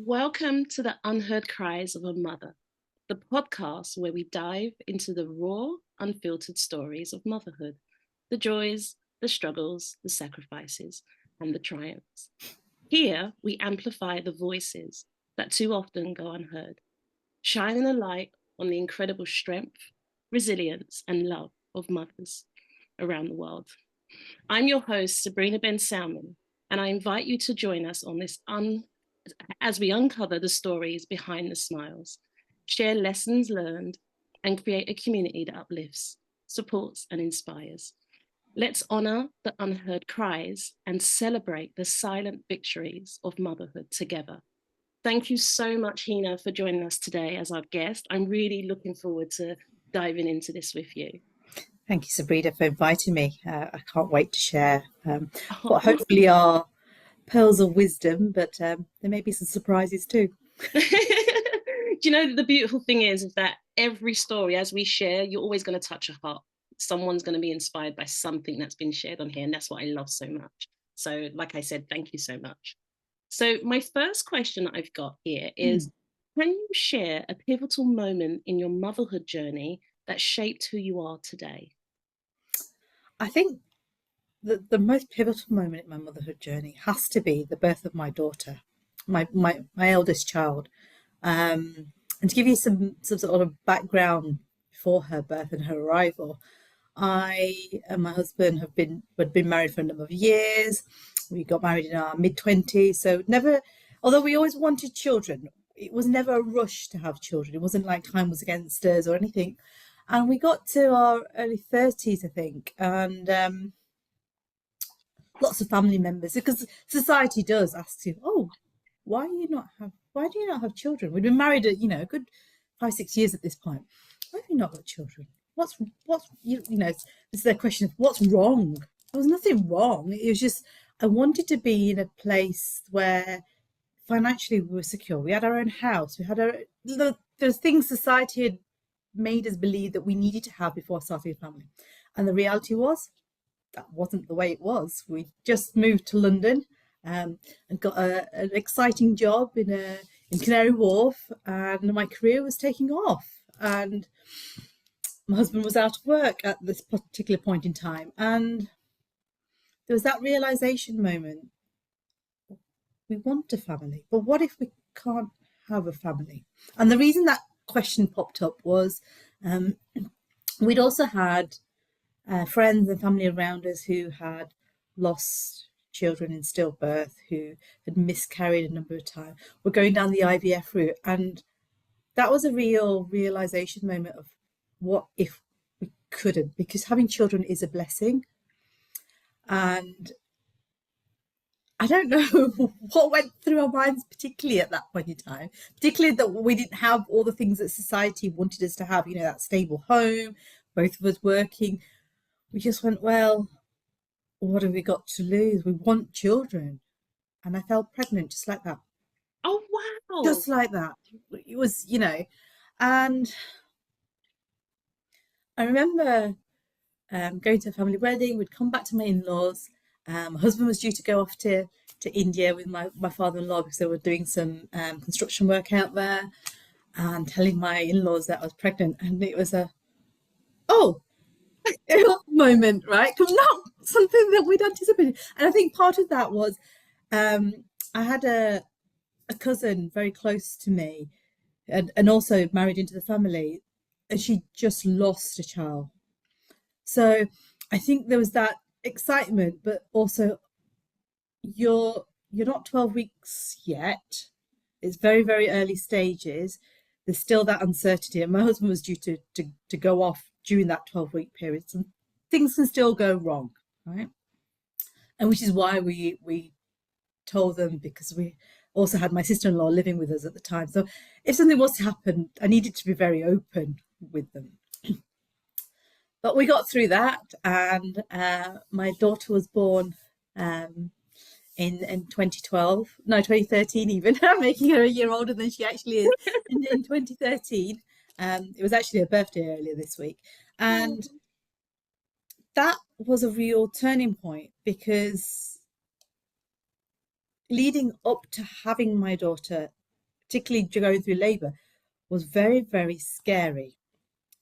Welcome to the Unheard Cries of a Mother, the podcast where we dive into the raw, unfiltered stories of motherhood, the joys, the struggles, the sacrifices, and the triumphs. Here, we amplify the voices that too often go unheard, shining a light on the incredible strength, resilience, and love of mothers around the world. I'm your host, Sabrina Ben Salman, and I invite you to join us on this as we uncover the stories behind the smiles, share lessons learned, and create a community that uplifts, supports, and inspires. Let's honor the unheard cries and celebrate the silent victories of motherhood together. Thank you so much, Hena, for joining us today as our guest. I'm really looking forward to diving into this with you. Thank you, Sabrina, for inviting me. I can't wait to share what Oh. hopefully are pearls of wisdom, but there may be some surprises too. Do you know, the beautiful thing is that every story, as we share, you're always going to touch a heart. Someone's going to be inspired by something that's been shared on here, and that's what I love so much. So, like I said, thank you so much. So, my first question that I've got here is, can you share a pivotal moment in your motherhood journey that shaped who you are today? I think the most pivotal moment in my motherhood journey has to be the birth of my daughter, my eldest child. And to give you some sort of background before her birth and her arrival, I and my husband had been married for a number of years. We got married in our mid-20s, so never, although we always wanted children, it was never a rush to have children. It wasn't like time was against us or anything. And we got to our early 30s, I think, and lots of family members, because society does ask you, oh, why do you not have children? We'd been married a good 5-6 years at this point. Why have you not got children? What's this is the question of what's wrong? There was nothing wrong. It was just I wanted to be in a place where financially we were secure. We had our own house. We had there's things society had made us believe that we needed to have before starting a family. And the reality was that wasn't the way it was. We just moved to London and got an exciting job in Canary Wharf, and my career was taking off. And my husband was out of work at this particular point in time, and there was that realization moment. We want a family, but what if we can't have a family? And the reason that question popped up was we'd also had friends and family around us who had lost children in stillbirth, who had miscarried a number of times. We're going down the IVF route, and that was a real realization moment of what if we couldn't, because having children is a blessing. And I don't know what went through our minds, particularly at that point in time, particularly that we didn't have all the things that society wanted us to have, that stable home, both of us working. We just went, well, what have we got to lose? We want children. And I fell pregnant just like that. Oh, wow. Just like that. It was, and I remember going to a family wedding. We'd come back to my in-laws. My husband was due to go off to India with my father-in-law because they were doing some construction work out there, and telling my in-laws that I was pregnant. And it was a moment, right? Not something that we'd anticipated. And I think part of that was I had a cousin very close to me and also married into the family, and she just lost a child. So I think there was that excitement, but also you're not 12 weeks yet. It's very, very early stages. There's still that uncertainty. And my husband was due to go off during that 12-week period. So things can still go wrong, right? And which is why we told them, because we also had my sister-in-law living with us at the time. So if something was to happen, I needed to be very open with them. But we got through that, and my daughter was born in 2012, no, 2013 even. I'm making her a year older than she actually is. in 2013, it was actually her birthday earlier this week. And that was a real turning point, because leading up to having my daughter, particularly going through labour, was very, very scary.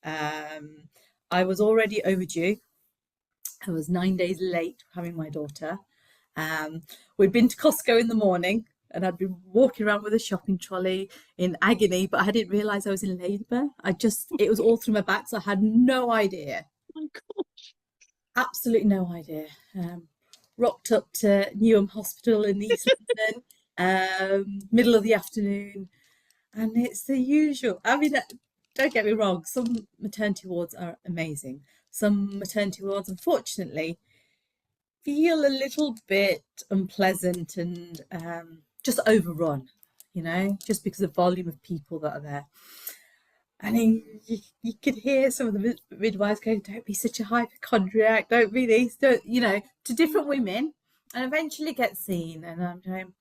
I was already overdue. I was 9 days late having my daughter. We'd been to Costco in the morning and I'd been walking around with a shopping trolley in agony, but I didn't realise I was in labour. It was all through my back, so I had no idea. Oh my gosh. Absolutely no idea. Rocked up to Newham Hospital in East London, middle of the afternoon, and it's the usual. I mean, don't get me wrong, some maternity wards are amazing. Some maternity wards, unfortunately, feel a little bit unpleasant and just overrun, just because of the volume of people that are there. And you could hear some of the midwives going, "Don't be such a hypochondriac, don't be this," don't, to different women, and eventually get seen. And I'm going,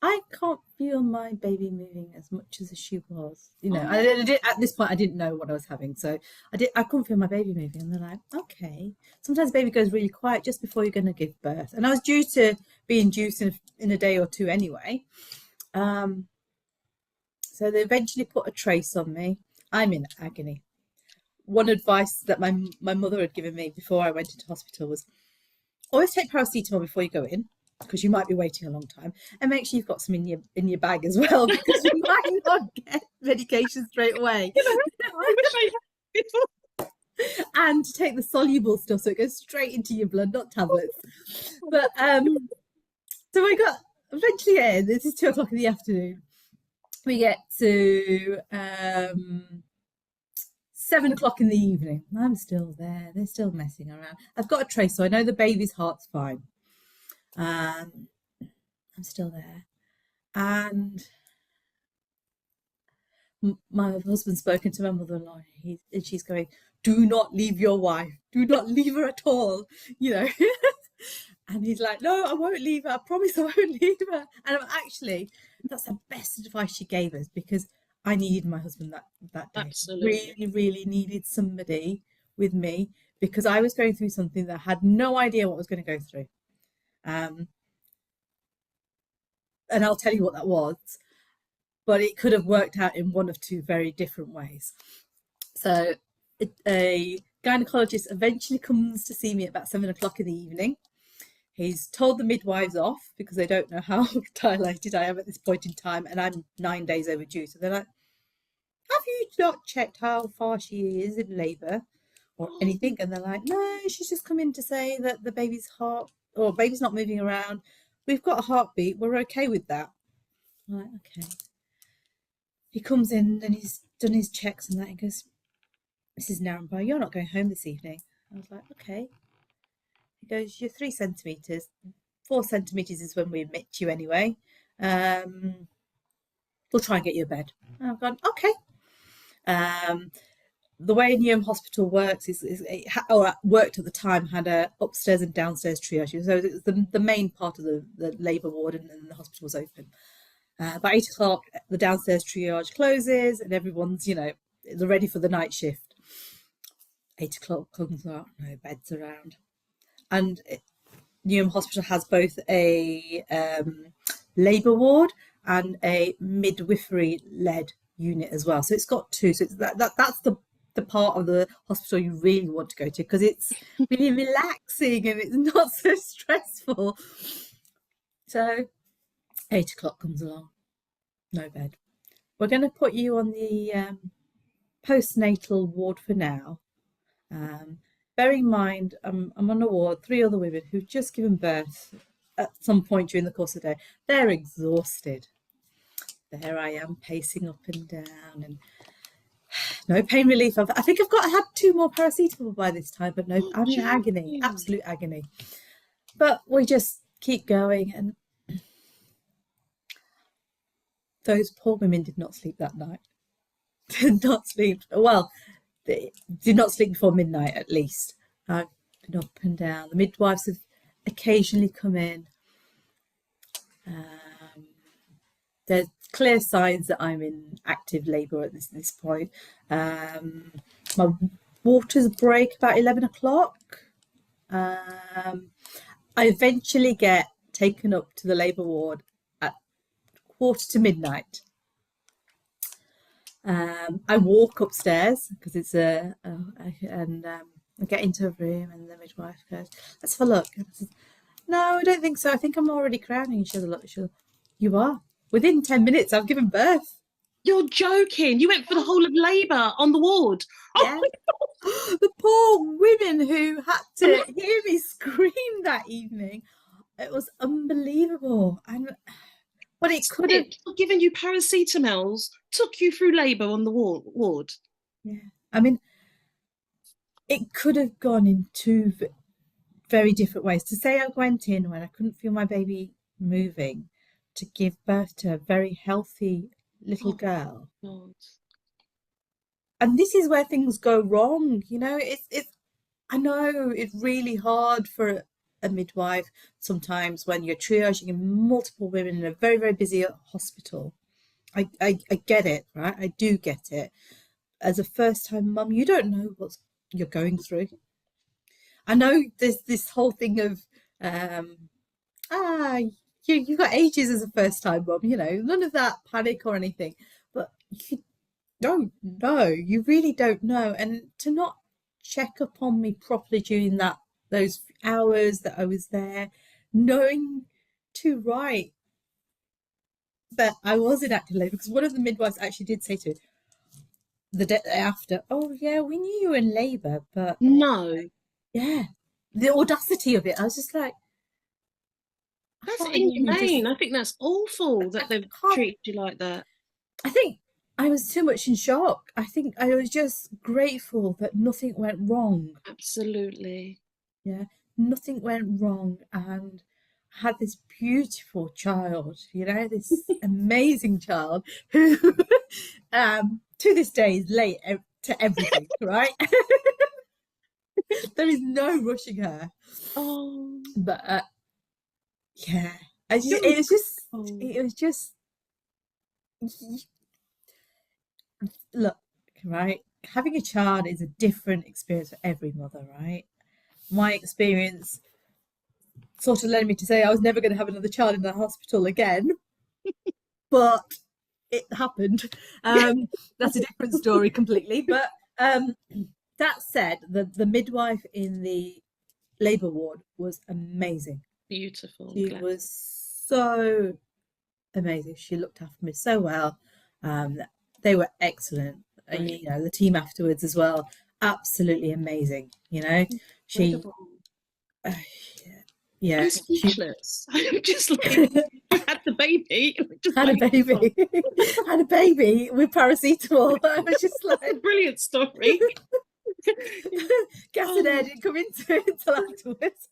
I can't feel my baby moving as much as she was. At this point, I didn't know what I was having, so I couldn't feel my baby moving. And they're like, "Okay." Sometimes baby goes really quiet just before you're going to give birth, and I was due to be induced in a day or two anyway. So they eventually put a trace on me. I'm in agony. One advice that my mother had given me before I went into hospital was always take paracetamol before you go in, because you might be waiting a long time, and make sure you've got some in your bag as well, because you might not get medication straight away. I wish I had before. And to take the soluble stuff so it goes straight into your blood, not tablets. But so I got eventually in. This is 2:00 in the afternoon. We get to 7:00 in the evening. I'm still there. They're still messing around. I've got a trace, so I know the baby's heart's fine. I'm still there. And my husband's spoken to my mother-in-law, and she's going, "Do not leave your wife. Do not leave her at all." And he's like, "No, I won't leave her. I promise I won't leave her." And that's the best advice she gave us, because I needed my husband that day. Absolutely. Really, really needed somebody with me, because I was going through something that I had no idea what I was going to go through. And I'll tell you what that was, but it could have worked out in one of two very different ways. So a gynecologist eventually comes to see me at about 7:00 in the evening. He's told the midwives off because they don't know how dilated I am at this point in time, and I'm 9 days overdue. So they're like, "Have you not checked how far she is in labour or anything?" And they're like, "No, she's just come in to say that the baby's not moving around. We've got a heartbeat. We're okay with that." I'm like, okay. He comes in and he's done his checks and that. He goes, "Mrs. Naranbhai, you're not going home this evening." I was like, okay. He goes, "You're 3 centimetres. 4 centimetres is when we admit you anyway. We'll try and get you a bed." And I've gone, okay. The way Newham Hospital works worked at the time, had a upstairs and downstairs triage. So it was the main part of the labour ward, and the hospital was open. By 8:00, the downstairs triage closes and everyone's, they're ready for the night shift. 8:00 comes out, no beds around. And Newham Hospital has both a labour ward and a midwifery-led unit as well. So it's got two. So that's the part of the hospital you really want to go to, because it's really relaxing and it's not so stressful. So 8:00 comes along, no bed. "We're going to put you on the postnatal ward for now. Bearing in mind, I'm on a ward, 3 other women who've just given birth at some point during the course of the day. They're exhausted. There I am, pacing up and down, and no pain relief. I think I had 2 more paracetamol by this time, but no, I'm in agony, absolute agony. But we just keep going, and those poor women did not sleep that night. Did not sleep. Well, they did not sleep before midnight, at least. I've been up and down. The midwives have occasionally come in. There's clear signs that I'm in active labour at this point. My waters break about 11:00. I eventually get taken up to the labour ward at 1:45 midnight. I walk upstairs because it's and I get into a room and the midwife goes, "Let's have a look." And I said, "No, I don't think so. I think I'm already crowning." And she has a look. She goes, "You are. Within 10 minutes, I've given birth." You're joking. You went for the whole of labour on the ward. Oh Yeah. my The poor women who had to hear me scream that evening. It was unbelievable. And but it could have, snips for giving you paracetamols took you through labour on the ward. yeah. I mean, it could have gone in two very different ways. To say I went in when I couldn't feel my baby moving to give birth to a very healthy little Oh girl. God. And this is where things go wrong. It's I know it's really hard for a midwife sometimes when you're triaging multiple women in a very, very busy hospital. I get it, right? I do get it. As a first time mum, you don't know what you're going through. I know there's this whole thing of um ah you've got ages as a first time mum, none of that panic or anything. But you don't know. You really don't know. And to not check up on me properly during those hours that I was there, knowing too right that I was in active labour, because one of the midwives actually did say to me the day after, "Oh yeah, we knew you were in labour, but No, yeah." The audacity of it, I was just like, I that's thought I knew you just inhumane. I think that's awful I that they've can't treated you like that. I think I was too much in shock. I think I was just grateful that nothing went wrong. Absolutely. Yeah, nothing went wrong, and I had this beautiful child, this amazing child who, to this day, is late to everything. Right, there is no rushing her, Oh, but yeah, you're incredible. it was just look, right. Having a child is a different experience for every mother, right? My experience sort of led me to say I was never going to have another child in the hospital again, but it happened. That's a different story completely. But that said, the midwife in the labour ward was amazing. Beautiful. I'm She glad. was so amazing. She looked after me so well. Um, they were excellent. And, Great. the team afterwards as well, absolutely amazing. She, Incredible. uh, yeah, I'm she speechless. I'm just like, you had the baby. Just had a like, oh, baby, had a baby with paracetamol. I was just that's a like, brilliant story. gas and air Oh, didn't come into it until afterwards.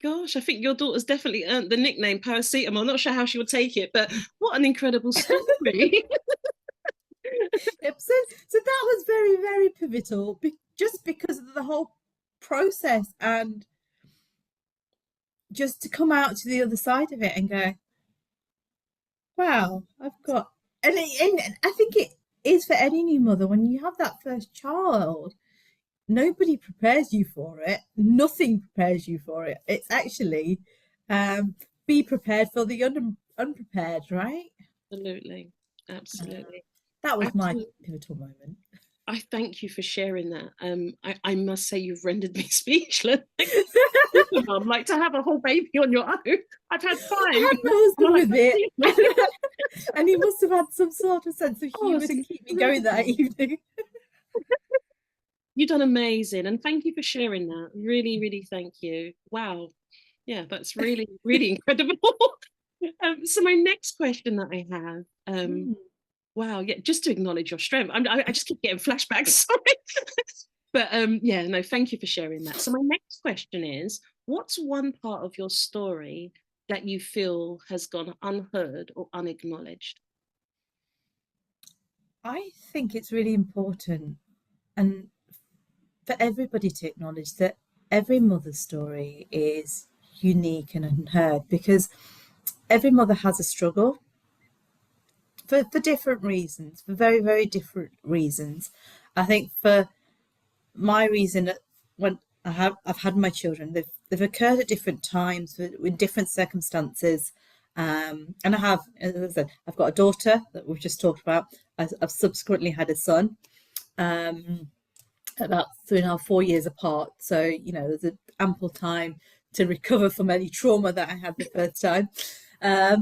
gosh, I think your daughter's definitely earned the nickname paracetamol. I'm not sure how she would take it, but what an incredible story. Yep. So that was very, very pivotal, just because of the whole process, and just to come out to the other side of it and go, wow, I've got, and I think it is for any new mother when you have that first child. Nobody prepares you for it. Nothing prepares you for it. It's actually be prepared for the unprepared, right? Absolutely. Uh, Absolutely. that was my Absolutely. pivotal moment. I thank you for sharing that. I must say you've rendered me speechless. Mum, like to have a whole baby on your own. I've had I five. had my And I'm husband like, with it, seriously? and he must have had some sort of sense of Oh, humour it's to keep me going that incredible. evening. You've done amazing. And thank you for sharing that. Really, really thank you. Wow. Yeah, that's really, really incredible. So my next question that I have, Mm. wow, yeah, just to acknowledge your strength. I just keep getting flashbacks, sorry. But yeah, no, thank you for sharing that. So my next question is, what's one part of your story that you feel has gone unheard or unacknowledged? I think it's really important, and for everybody to acknowledge that every mother's story is unique and unheard, because every mother has a struggle for different reasons, for very, very different reasons. I think for my reason, when I've had my children, they've occurred at different times in different circumstances. And I have, as I said, I've got a daughter that we've just talked about. I've subsequently had a son, about 3.5, 4 years apart. So, there's an ample time to recover from any trauma that I had the first time. I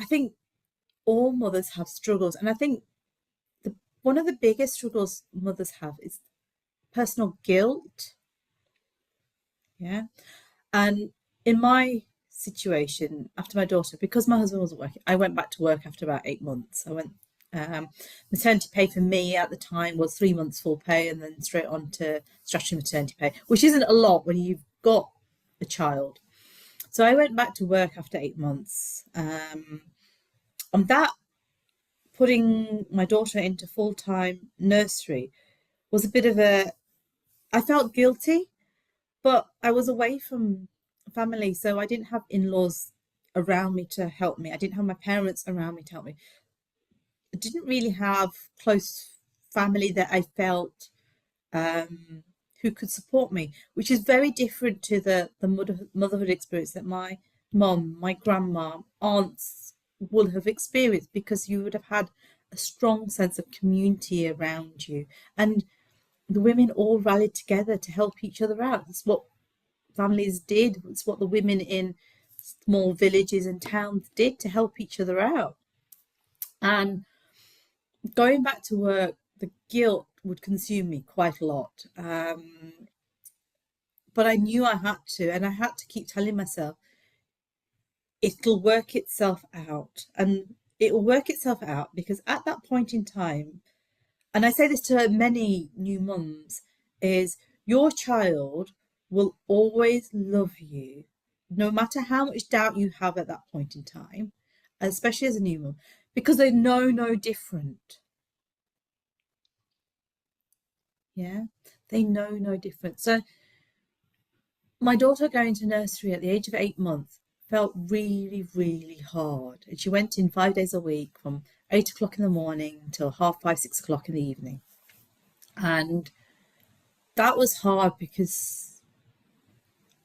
think all mothers have struggles. And I think one of the biggest struggles mothers have is personal guilt. Yeah. And in my situation, after my daughter, because my husband wasn't working, I went back to work after about 8 months. I went, maternity pay for me at the time was 3 months full pay and then straight on to statutory maternity pay, which isn't a lot when you've got a child. So I went back to work after 8 months. And that putting my daughter into full-time nursery was a bit of I felt guilty, but I was away from family, so I didn't have in-laws around me to help me. I didn't have my parents around me to help me. I didn't really have close family that I felt who could support me, which is very different to the motherhood experience that my mum, my grandma, aunts will have experienced, because you would have had a strong sense of community around you, and the women all rallied together to help each other out. That's what families did. It's what the women in small villages and towns did to help each other out. And going back to work, the guilt would consume me quite a lot. But I knew I had to, and I had to keep telling myself, it'll work itself out. And it will work itself out because at that point in time, and I say this to many new mums, is your child will always love you, no matter how much doubt you have at that point in time, especially as a new mum, because they know no different. Yeah, they know no different. So my daughter going to nursery at the age of 8 months felt really, really hard. And she went in 5 days a week from 8 o'clock in the morning till half 5, 6 o'clock in the evening. And that was hard because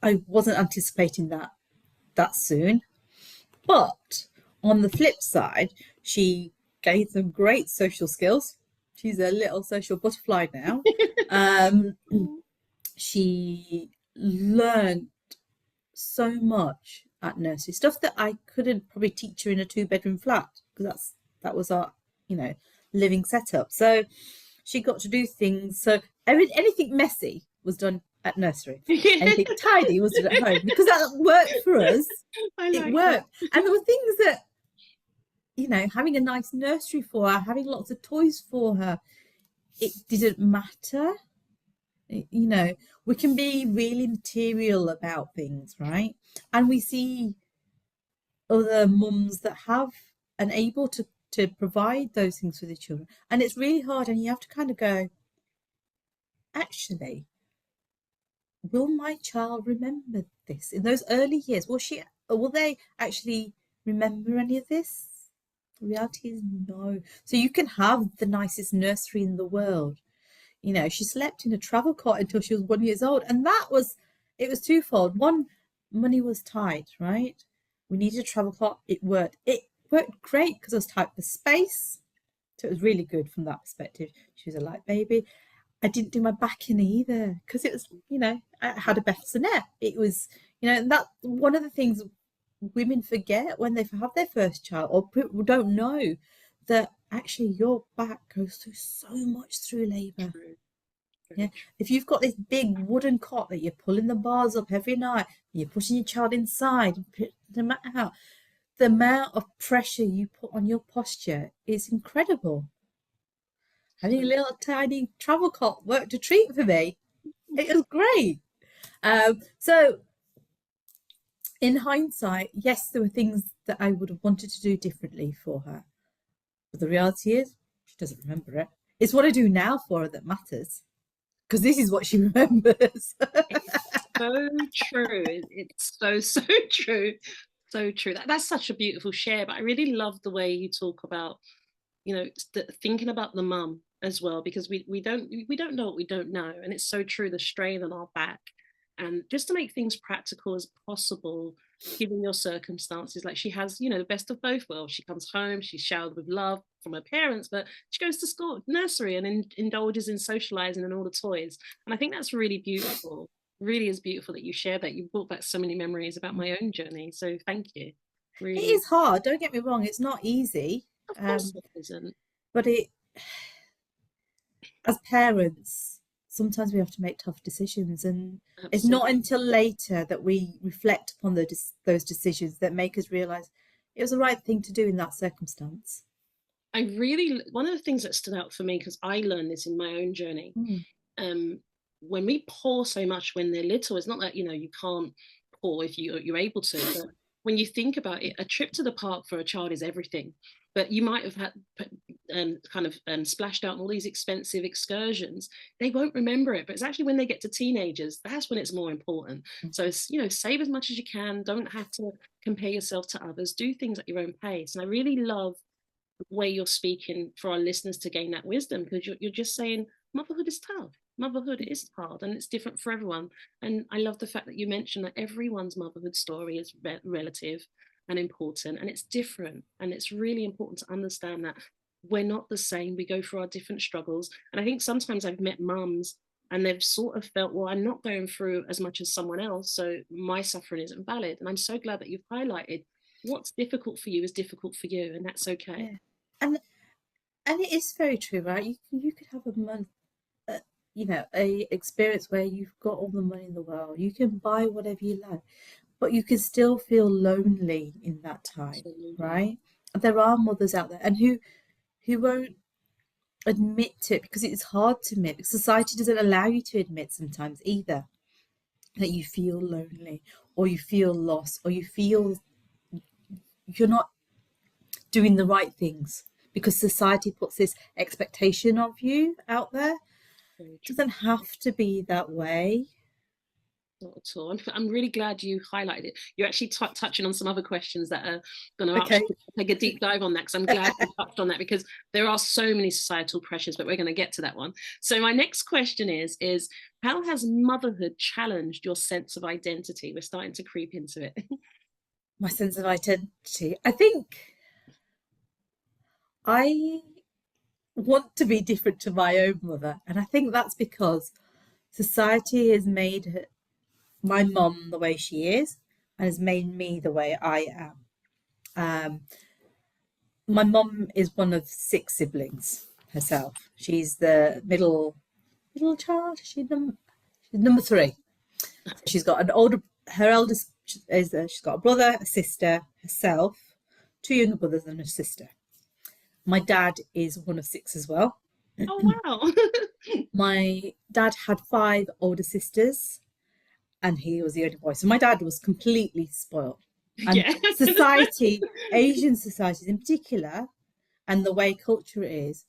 I wasn't anticipating that soon. But on the flip side, she gained some great social skills. She's a little social butterfly now. She learned so much at nursery, stuff that I couldn't probably teach her in a 2-bedroom flat, because that was our living setup. So she got to do things. So anything messy was done at nursery. Anything tidy was done at home, because that worked for us. It worked. And there were things that, having a nice nursery for her, having lots of toys for her, it didn't matter. We can be really material about things, right? And we see other mums that have and able to provide those things for the children, and it's really hard, and you have to kind of go, actually, will my child remember this in those early years? Will they actually remember any of this? The reality is no. So you can have the nicest nursery in the world. She slept in a travel cot until she was 1 year old, and it was twofold. One, money was tight, right? We needed a travel cot. It worked. It worked great because it was tight for space, so it was really good from that perspective. She was a light baby. I didn't do my backing either because it was, I had a bassinet. It was, and that's one of the things women forget when they have their first child, or people don't know that actually your back goes through so much through labour. Yeah, if you've got this big wooden cot that you're pulling the bars up every night, you're pushing your child inside and putting them out, the amount of pressure you put on your posture is incredible. Having a little tiny travel cot worked a treat for me. It was great. So in hindsight, yes, there were things that I would have wanted to do differently for her. But the reality is, she doesn't remember it. It's what I do now for her that matters, because this is what she remembers. It's so true. It's so true. So true. That's such a beautiful share. But I really love the way you talk about, thinking about the mum as well, because we don't know what we don't know, and it's so true. The strain on our back, and just to make things practical as possible. given your circumstances. Like, she has, you know, the best of both worlds. She comes home, she's showered with love from her parents, but she goes to school, nursery, and indulges in socializing and all the toys. And I think that's really beautiful. Really is beautiful that you share that. You brought back so many memories about my own journey. So thank you. It Really, is hard, don't get me wrong, it's not easy. of course it isn't. But it, as parents, sometimes we have to make tough decisions, and it's not Absolutely. until later that we reflect upon those decisions that make us realize it was the right thing to do in that circumstance. I really, one of the things that stood out for me, because I learned this in my own journey, Mm. um, when we pour so much when they're little, it's not that, you know, you can't pour if you're able to, but when you think about it, a trip to the park for a child is everything. But you might have had kind of splashed out on all these expensive excursions. They won't remember it, but it's actually when they get to teenagers, that's when it's more important. So it's, you know, save as much as you can. Don't have to compare yourself to others. Do things at your own pace. And I really love way you're speaking for our listeners to gain that wisdom, because you're just saying motherhood is tough. Motherhood is hard and it's different for everyone. And I love the fact that you mentioned that everyone's motherhood story is relative and important, and it's different. And it's really important to understand that we're not the same. We go through our different struggles. And I think sometimes I've met mums and they've sort of felt, well, I'm not going through as much as someone else, so my suffering isn't valid. And I'm so glad that you've highlighted what's difficult for you is difficult for you, and that's okay. Yeah, and and it is very true, right? You could have a month, a experience where you've got all the money in the world, you can buy whatever you like, but you can still feel lonely in that time, Absolutely. right? There are mothers out there and who won't admit to it because it's hard to admit. Society doesn't allow you to admit sometimes either that you feel lonely or you feel lost or you feel you're not doing the right things because society puts this expectation of you out there. Very It true. doesn't have to be that way. Not at all. I'm really glad you highlighted it. You're actually touching on some other questions that are going to Okay. actually take a deep dive on that, because I'm glad you touched on that, because there are so many societal pressures, but we're going to get to that one. So my next question is how has motherhood challenged your sense of identity? We're starting to creep into it. My sense of identity. I think I want to be different to my own mother. And I think that's because society has made my mum the way she is and has made me the way I am. Um, my mum is one of six siblings herself. She's the middle child. She's number three. So she's got an older. Her eldest is she's got a brother, a sister, herself, two younger brothers, and a sister. My dad is one of six as well. Oh, wow. My dad had five older sisters, and he was the only boy. So my dad was completely spoiled. And Yeah. society, Asian societies in particular, and the way culture is,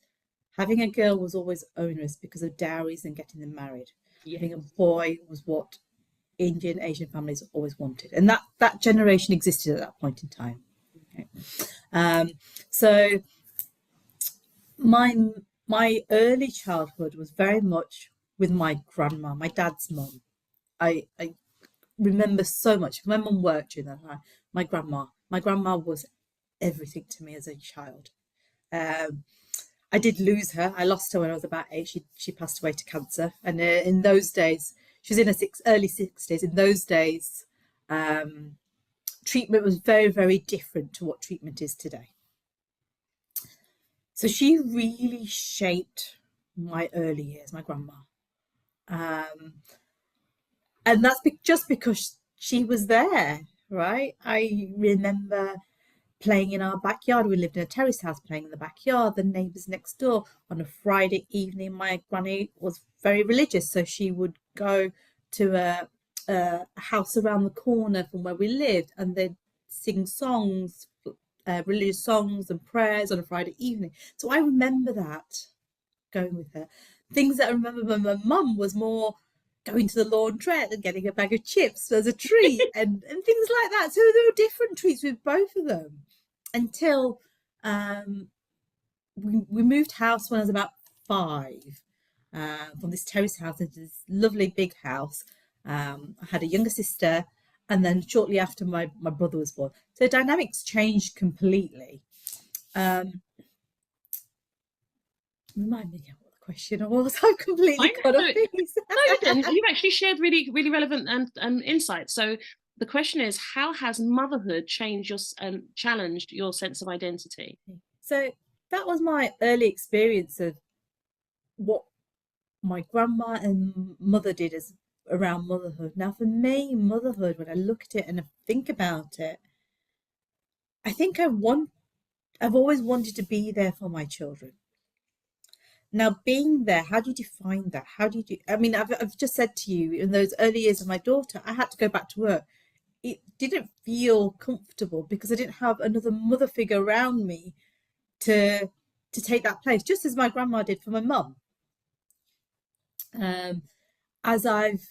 having a girl was always onerous because of dowries and getting them married. Having a Yes. boy was what Asian families always wanted, and that generation existed at that point in time. Okay. Um, so my my early childhood was very much with my grandma, my dad's mum. I remember so much. My mum worked during that time. My grandma was everything to me as a child. Um, I did lose her. I lost her when I was about 8. She passed away to cancer, and in those days, she was in her early 60s. In those days, um, treatment was very, very different to what treatment is today. So she really shaped my early years, my grandma. Um, and that's just because she was there, right? I remember playing in our backyard. We lived in a terrace house, playing in the backyard. The neighbours next door on a Friday evening, my granny was very religious, so she would go to a house around the corner from where we lived, and they'd sing songs, religious songs and prayers on a Friday evening. So I remember that going with her. Things that I remember with my mum was more going to the laundrette and getting a bag of chips as a treat and things like that. So there were different treats with both of them until we moved house when I was about 5 from this terrace house into this lovely big house. I had a younger sister and then shortly after my brother was born. So dynamics changed completely. Remind me again what the question was. I've completely Fine. cut No, off things. no, you didn't. You've actually shared really, really relevant and insights. So the question is, how has motherhood changed your challenged your sense of identity? So that was my early experience of what my grandma and mother did as around motherhood. Now, for me, motherhood, when I look at it and I think about it, I think I've always wanted to be there for my children. Now, being there, how do you define that? How do you do? I mean, I've just said to you, in those early years of my daughter, I had to go back to work. It didn't feel comfortable because I didn't have another mother figure around me to take that place, just as my grandma did for my mum. As I've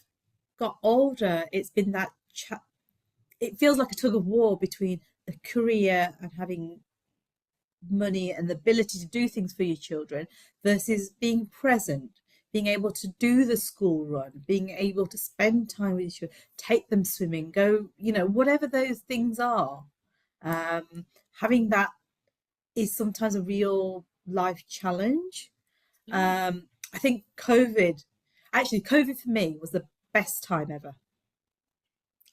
got older, it's been that it feels like a tug of war between a career and having money and the ability to do things for your children versus being present, being able to do the school run, being able to spend time with your children, take them swimming, go, whatever those things are. Having that is sometimes a real life challenge. I think COVID for me was the best time ever.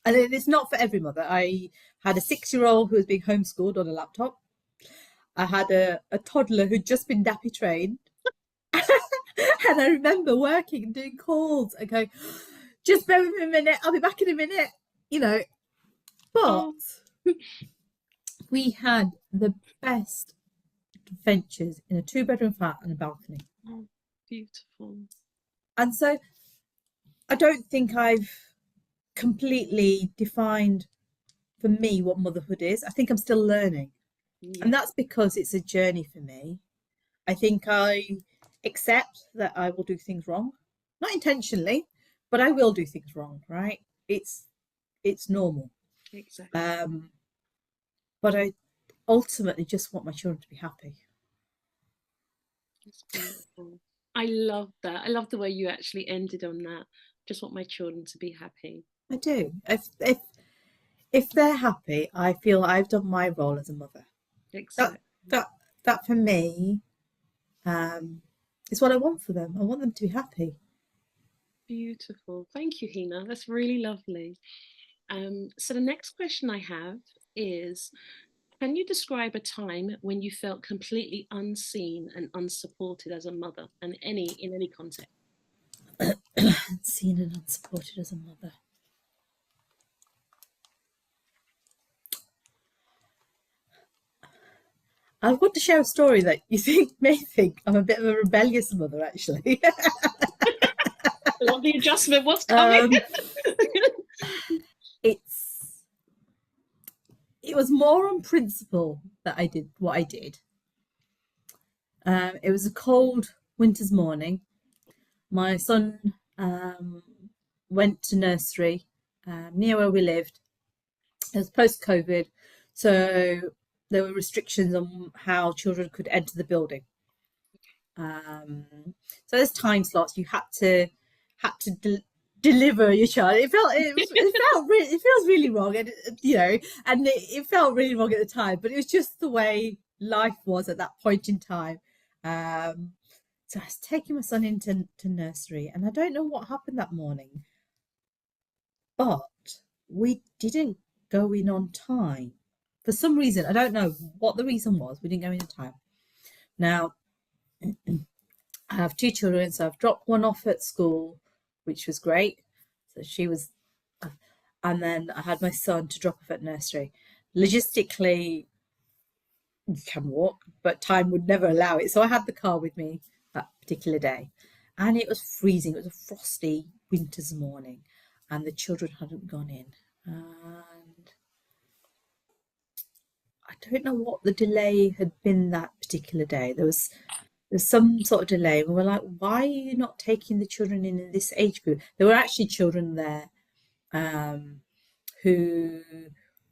And it's not for every mother. I had a 6-year-old who was being homeschooled on a laptop. I had a toddler who'd just been nappy trained. And I remember working and doing calls and going, just bear with me a minute, I'll be back in a minute, But Oh, we had the best adventures in a 2-bedroom flat and a balcony. oh, beautiful. And so I don't think I've completely defined for me what motherhood is. I think I'm still learning. Yeah, And that's because it's a journey for me. I think I accept that I will do things wrong, not intentionally, but I will do things wrong, right? It's normal. exactly. But I ultimately just want my children to be happy. It's beautiful. I love that. I love the way you actually ended on that. Just want my children to be happy. I do. If they're happy, I feel I've done my role as a mother. That Exactly. that that for me is what I want for them. I want them to be happy. Beautiful. Thank you, Hina. That's really lovely. So the next question I have is, can you describe a time when you felt completely unseen and unsupported as a mother, and in any context? Seen and unsupported as a mother. I want to share a story that you may think I'm a bit of a rebellious mother, actually. I love the adjustment. What's coming? um, it's it was more on principle that I did what I did. It was a cold winter's morning. My son went to nursery near where we lived. It was post-COVID, so there were restrictions on how children could enter the building. So there's time slots. You had to deliver your child. It feels really wrong, and it felt really wrong at the time. But it was just the way life was at that point in time. So I was taking my son into nursery, and I don't know what happened that morning, but we didn't go in on time for some reason. I don't know what the reason was. We didn't go in on time. Now I have 2 children, so I've dropped one off at school, which was great. So she was, and then I had my son to drop off at nursery. Logistically, you can walk, but time would never allow it. So I had the car with me that particular day, and it was freezing. It was a frosty winter's morning, and the children hadn't gone in. And I don't know what the delay had been that particular day. There's some sort of delay. We were like, why are you not taking the children in this age group? There were actually children there who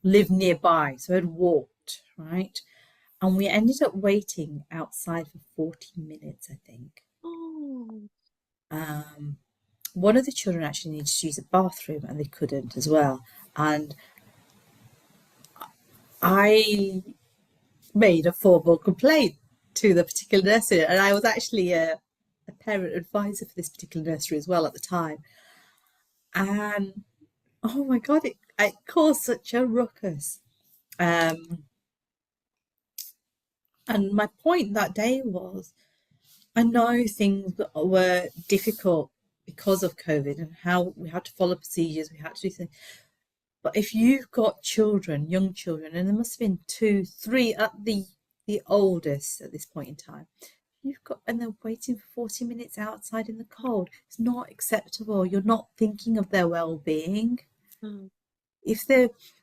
lived nearby, so had walked, right? And we ended up waiting outside for 40 minutes, I think. Oh, One of the children actually needed to use a bathroom and they couldn't as well. And I made a formal complaint to the particular nursery, and I was actually a parent advisor for this particular nursery as well at the time. And oh my god, it caused such a ruckus. Um, and my point that day was, I know things were difficult because of COVID and how we had to follow procedures, we had to do things. But if you've got children, young children, and there must have been 2, 3 at the oldest at this point in time, you've got, and they're waiting for 40 minutes outside in the cold. It's not acceptable. You're not thinking of their well-being. Mm. If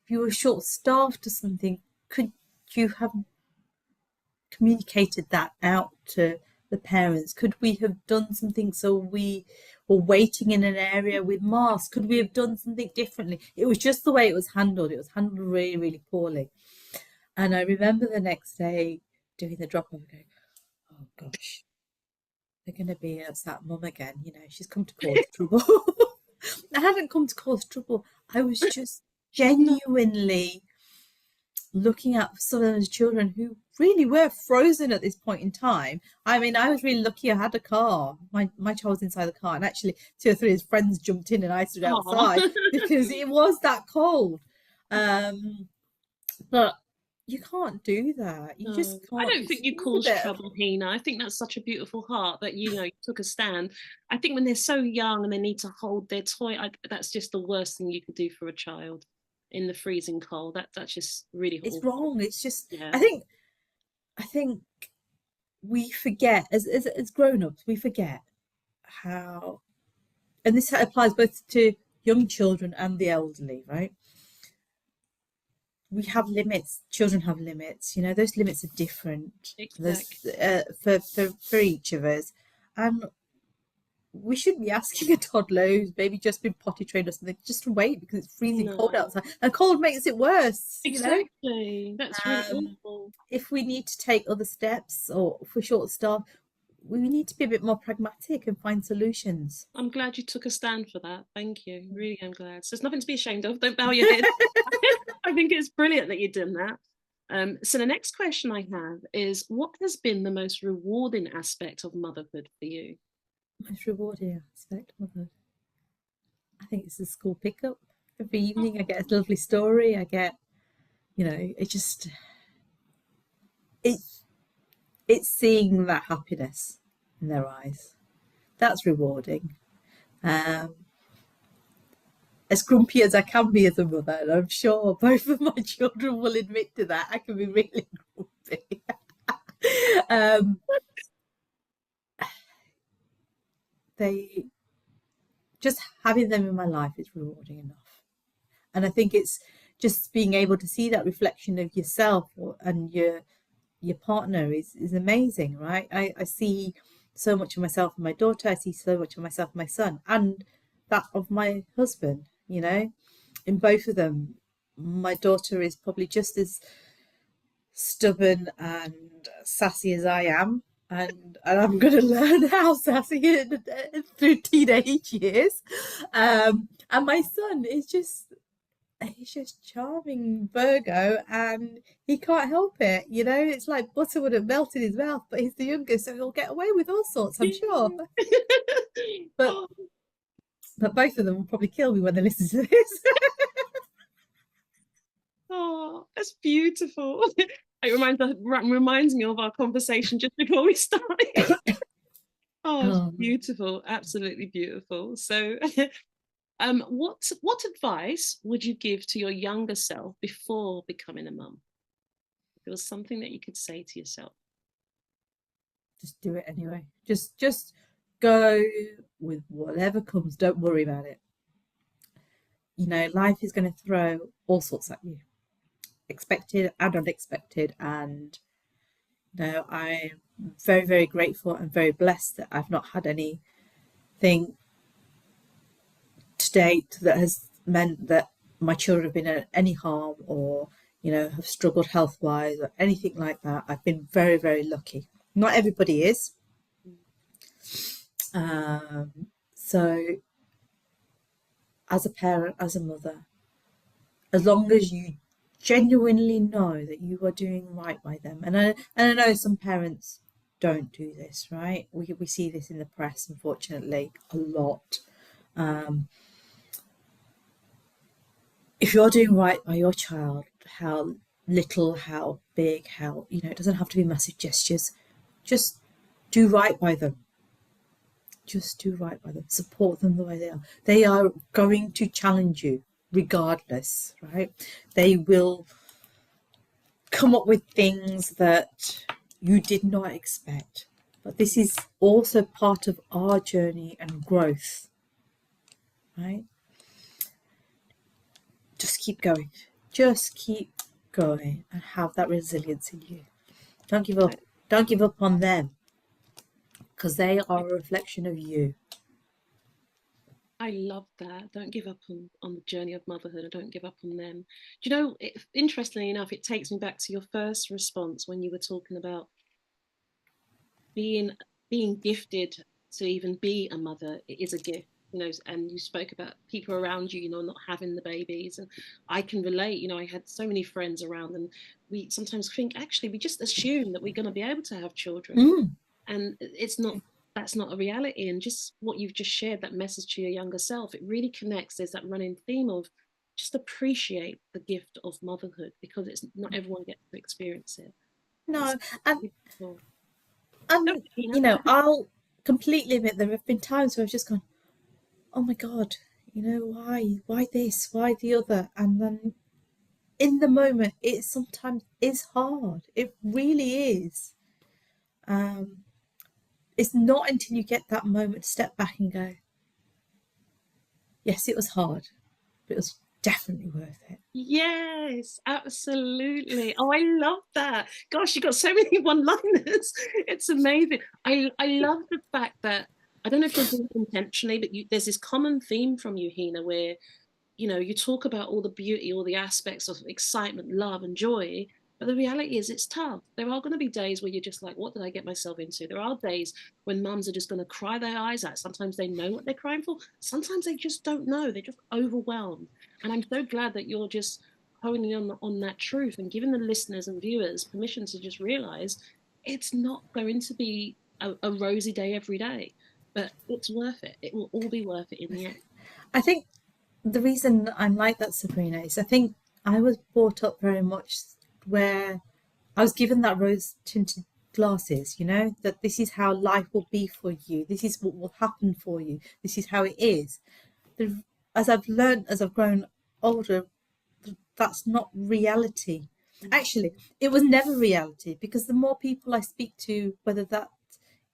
you were short-staffed or something, could you have communicated that out to the parents? Could we have done something so we were waiting in an area with masks? Could we have done something differently? It was just the way it was handled. It was handled really, really poorly. And I remember the next day doing the drop off and going, oh gosh, they're going to be that mum again. You know, she's come to cause trouble. I hadn't come to cause trouble. I was just No. genuinely looking at some of those children who really were frozen at this point in time. I mean, I was really lucky I had a car. My child was inside the car, and actually 2 or 3 of his friends jumped in and I stood outside because it was that cold. But you can't do that. You just No, I can't. don't think you It's a caused bit of, trouble, Hena. I think that's such a beautiful heart that you took a stand. I think when they're so young and they need to hold their toy, that's just the worst thing you could do for a child in the freezing cold. That's just really it's awful. wrong. It's just Yeah. I think we forget as grown-ups, we forget how, and this applies both to young children and the elderly, right? We have limits. Children have limits. You know, those limits are different. Exactly. There's for each of us, and we shouldn't be asking a toddler who's maybe just been potty trained or something just to wait because it's freezing cold No. outside, and cold makes it worse. You know, Exactly. That's really awful. if we need to take other steps or for short staff, we need to be a bit more pragmatic and find solutions. I'm glad you took a stand for that. Thank you. Really, I'm glad. So there's nothing to be ashamed of. Don't bow your head. I think it's brilliant that you've done that. So the next question I have is, what has been the most rewarding aspect of motherhood for you? Most rewarding aspect of it, I think it's the school pickup. Every evening I get a lovely story. I get, it just it's it's seeing that happiness in their eyes. That's rewarding. Um, as grumpy as I can be as a mother, and I'm sure both of my children will admit to that, I can be really grumpy. um, they just having them in my life is rewarding enough, and I think it's just being able to see that reflection of yourself and your partner is amazing, right? I see so much of myself in my daughter. I see so much of myself in my son, and that of my husband. In both of them, my daughter is probably just as stubborn and sassy as I am, and I'm going to learn how sassy through teenage years. And my son is just, he's just charming Virgo, and he can't help it. It's like butter would have melted his mouth, but he's the youngest, so he'll get away with all sorts, I'm sure. But Oh, but both of them will probably kill me when they listen to this. oh, that's beautiful. It reminds me of our conversation just before we started. Oh, it's Oh, beautiful, absolutely beautiful. So, what advice would you give to your younger self before becoming a mum? If there was something that you could say to yourself. just do it anyway. Just go with whatever comes. Don't worry about it. Life is going to throw all sorts at you, expected and unexpected. And I'm very, very grateful and very blessed that I've not had anything to date that has meant that my children have been in any harm or have struggled health wise or anything like that. I've been very, very lucky. Not everybody is. So as a parent, as a mother, as long as you genuinely know that you are doing right by them. And I know some parents don't do this, right? We see this in the press, unfortunately, a lot. Um, if you're doing right by your child, how little, how big, how, it doesn't have to be massive gestures. Just do right by them. Just do right by them. Support them the way they are. They are going to challenge you regardless, right? They will come up with things that you did not expect. But this is also part of our journey and growth, right? Just keep going. Just keep going and have that resilience in you. Don't give up. Don't give up on them because they are a reflection of you. I love that. Don't give up on the journey of motherhood, and don't give up on them. Do you know, interestingly enough, it takes me back to your first response when you were talking about being being gifted to even be a mother. It is a gift, and you spoke about people around you, not having the babies. And I can relate. I had so many friends around, and we sometimes think actually we just assume that we're going to be able to have children, Mm. and it's not. That's not a reality. And just what you've just shared, that message to your younger self, it really connects. There's that running theme of just appreciate the gift of motherhood, because it's not everyone gets to experience it. It's No, and beautiful. and You I'll completely admit there have been times where I've just gone, oh my god, why this, why the other, and then in the moment it sometimes is hard. It really is. Um, it's not until you get that moment to step back and go, yes, it was hard, but it was definitely worth it. Yes, absolutely. Oh, I love that. Gosh, you got so many one-liners. It's amazing. I love the fact that I don't know if you're doing it intentionally, but there's this common theme from you, Hena, where you talk about all the beauty, all the aspects of excitement, love, and joy. But the reality is, it's tough. There are going to be days where you're just like, what did I get myself into? There are days when mums are just going to cry their eyes out. Sometimes they know what they're crying for. Sometimes they just don't know. They're just overwhelmed. And I'm so glad that you're just honing on that truth and giving the listeners and viewers permission to just realize it's not going to be a rosy day every day, but it's worth it. It will all be worth it in the end. I think the reason I'm like that, Sabrina, is I think I was brought up very much where I was given that rose tinted glasses, that this is how life will be for you. This is what will happen for you. This is how it is. As I've learned, as I've grown older, that's not reality. Actually, it was never reality because the more people I speak to, whether that's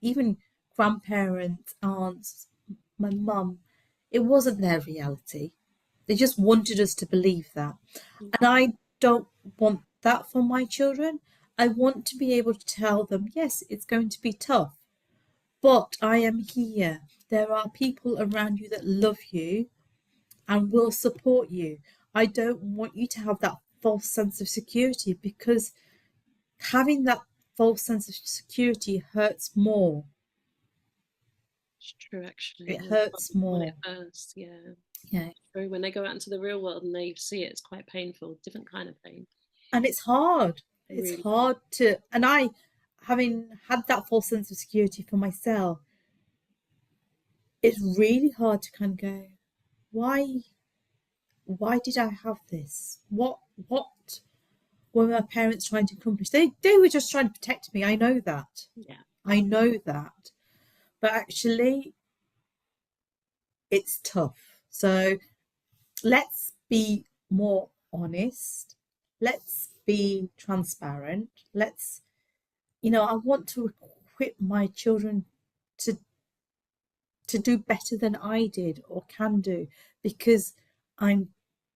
even grandparents, aunts, my mum, it wasn't their reality. They just wanted us to believe that. And I don't want that for my children. I want to be able to tell them, yes, it's going to be tough, but I am here. There are people around you that love you and will support you. I don't want you to have that false sense of security because having that false sense of security hurts more. It's true, actually. It When, hurts when it more. bursts, yeah. Yeah. True. When they go out into the real world and they see it, it's quite painful, different kind of pain. And it's hard. It's Really. hard to, and I, having had that false sense of security for myself, it's really hard to kind of go, why, why did I have this? What were my parents trying to accomplish? They were just trying to protect me. I know that. Yeah. I know that. But actually, it's tough. So let's be more honest. Let's be transparent. I want to equip my children to do better than I did or can do because I'm